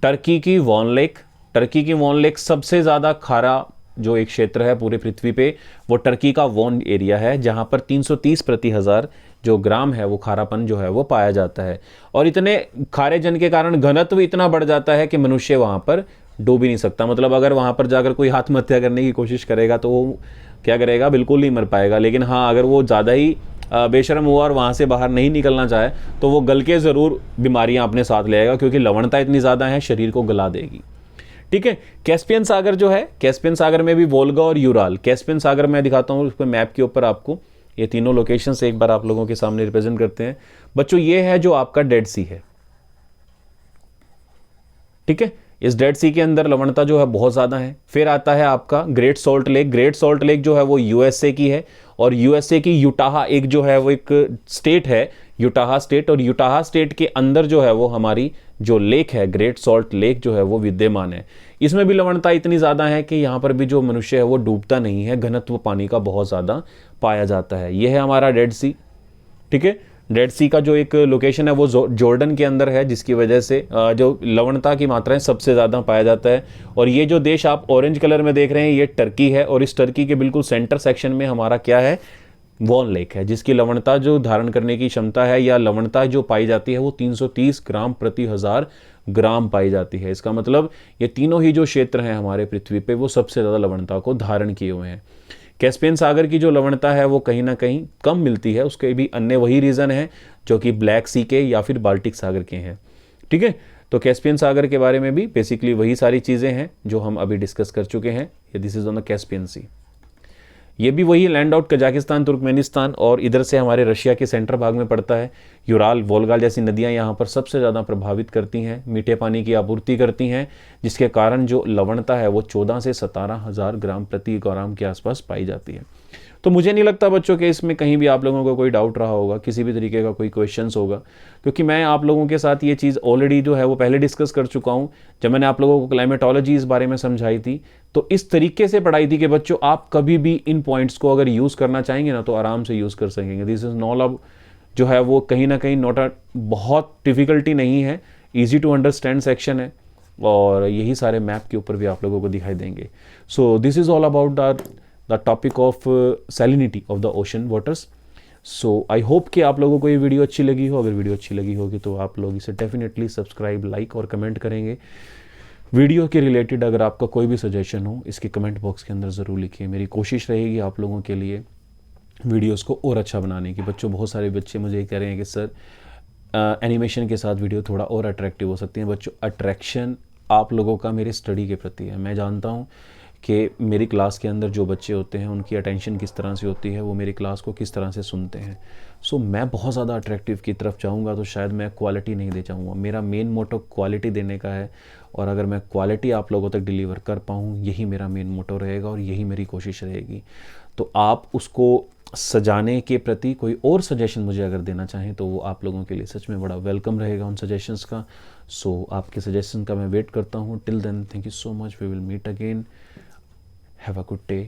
Speaker 1: टर्की की वॉन लेक, टर्की की वॉन लेक सबसे ज़्यादा खारा जो एक क्षेत्र है पूरे पृथ्वी पे, वो टर्की का वॉन एरिया है, जहां पर 330 प्रति 1000 जो ग्राम है वो खारापन जो है वो पाया जाता है। और इतने खारे जन के कारण घनत्व इतना बढ़ जाता है कि मनुष्य वहां पर डूब ही नहीं सकता। मतलब अगर वहां पर जाकर कोई आत्महत्या करने की कोशिश करेगा तो वो क्या करेगा, बिल्कुल नहीं मर पाएगा। लेकिन हाँ, अगर वो ज़्यादा ही बेशर्म हुआ और वहाँ से बाहर नहीं निकलना चाहे तो वो गल के ज़रूर बीमारियाँ अपने साथ ले आएगा, क्योंकि लवणता इतनी ज़्यादा है शरीर को गला देगी। ठीक है, कैस्पियन सागर जो है, कैस्पियन सागर में भी वोल्गा और यूराल। कैस्पियन सागर मैं दिखाता हूँ उस पर मैप के ऊपर आपको, ये तीनों लोकेशन से एक बार आप लोगों के सामने रिप्रेजेंट करते हैं। बच्चों ये है जो आपका डेड सी है, ठीक है, इस डेड सी के अंदर लवणता जो है बहुत ज़्यादा है। फिर आता है आपका great salt lake. Great salt lake जो है वो यूएसए की है, और यूएसए की यूटाहा एक जो है वो एक स्टेट है, यूटाहा स्टेट, और यूटाहा स्टेट के अंदर जो है वो हमारी जो लेक है ग्रेट सॉल्ट लेक जो है वो विद्यमान है। इसमें भी लवणता इतनी ज़्यादा है कि यहाँ पर भी जो मनुष्य है वो डूबता नहीं है, घनत्व पानी का बहुत ज़्यादा पाया जाता है। यह है हमारा डेड सी। ठीक है, डेड सी का जो एक लोकेशन है वो जॉर्डन के अंदर है, जिसकी वजह से जो लवणता की मात्राएं सबसे ज़्यादा पाया जाता है। और ये जो देश आप ऑरेंज कलर में देख रहे हैं ये टर्की है, और इस टर्की के बिल्कुल सेंटर सेक्शन में हमारा क्या है, वॉन लेक है, जिसकी लवणता जो धारण करने की क्षमता है या लवणता जो पाई जाती है वो 330 ग्राम प्रति 1000 ग्राम पाई जाती है। इसका मतलब ये तीनों ही जो क्षेत्र हैं हमारे पृथ्वी पे वो सबसे ज़्यादा लवणता को धारण किए हुए हैं। कैस्पियन सागर की जो लवणता है वो कहीं ना कहीं कम मिलती है, उसके भी अन्य वही रीज़न है जो कि ब्लैक सी के या फिर बाल्टिक सागर के हैं। ठीक है, तो कैस्पियन सागर के बारे में भी बेसिकली वही सारी चीज़ें हैं जो हम अभी डिस्कस कर चुके हैं। This is on the Caspian sea. ये भी वही लैंड आउट कजाकिस्तान, तुर्कमेनिस्तान और इधर से हमारे रशिया के सेंटर भाग में पड़ता है। यूराल, वोल्गा जैसी नदियाँ यहाँ पर सबसे ज़्यादा प्रभावित करती हैं, मीठे पानी की आपूर्ति करती हैं, जिसके कारण जो लवणता है वो 14 से 17,000 ग्राम प्रति ग्राम के आसपास पाई जाती है। तो मुझे नहीं लगता बच्चों के इसमें कहीं भी आप लोगों को कोई डाउट रहा होगा, किसी भी तरीके का कोई क्वेश्चंस होगा, क्योंकि मैं आप लोगों के साथ ये चीज़ ऑलरेडी जो है वो पहले डिस्कस कर चुका हूँ। जब मैंने आप लोगों को क्लाइमेटोलॉजी इस बारे में समझाई थी तो इस तरीके से पढ़ाई थी कि बच्चों आप कभी भी इन पॉइंट्स को अगर यूज़ करना चाहेंगे ना तो आराम से यूज़ कर सकेंगे। दिस इज़ नॉट अब जो है वो कहीं ना कहीं नॉट अ बहुत डिफ़िकल्टी नहीं है, ईजी टू अंडरस्टैंड सेक्शन है, और यही सारे मैप के ऊपर भी आप लोगों को दिखाई देंगे। So this is all about the topic of salinity of the ocean waters. So I hope कि आप लोगों को ये वीडियो अच्छी लगी हो। अगर वीडियो अच्छी लगी होगी तो आप लोग इसे डेफिनेटली सब्सक्राइब, लाइक और कमेंट करेंगे। वीडियो के रिलेटेड अगर आपका कोई भी सजेशन हो इसके कमेंट बॉक्स के अंदर ज़रूर लिखिए। मेरी कोशिश रहेगी आप लोगों के लिए वीडियोस को और अच्छा बनाने की। बच्चों, बहुत सारे बच्चे मुझे कह रहे हैं कि सर एनिमेशन के साथ वीडियो थोड़ा और अट्रैक्टिव हो सकती है। बच्चों, अट्रैक्शन आप लोगों का मेरी स्टडी के प्रति है। मैं जानता हूँ कि मेरी क्लास के अंदर जो बच्चे होते हैं उनकी अटेंशन किस तरह से होती है, वो मेरी क्लास को किस तरह से सुनते हैं। सो मैं बहुत ज़्यादा अट्रैक्टिव की तरफ चाहूँगा तो शायद मैं क्वालिटी नहीं दे चाहूँगा। मेरा मेन मोटो क्वालिटी देने का है, और अगर मैं क्वालिटी आप लोगों तक डिलीवर कर पाऊँ यही मेरा मेन मोटो रहेगा और यही मेरी कोशिश रहेगी। तो आप उसको सजाने के प्रति कोई और सजेशन मुझे अगर देना चाहें तो वो आप लोगों के लिए सच में बड़ा वेलकम रहेगा उन सजेशंस का। सो आपके सजेशन का मैं वेट करता हूँ। Till then, thank you so much. We will meet again. Have a good day.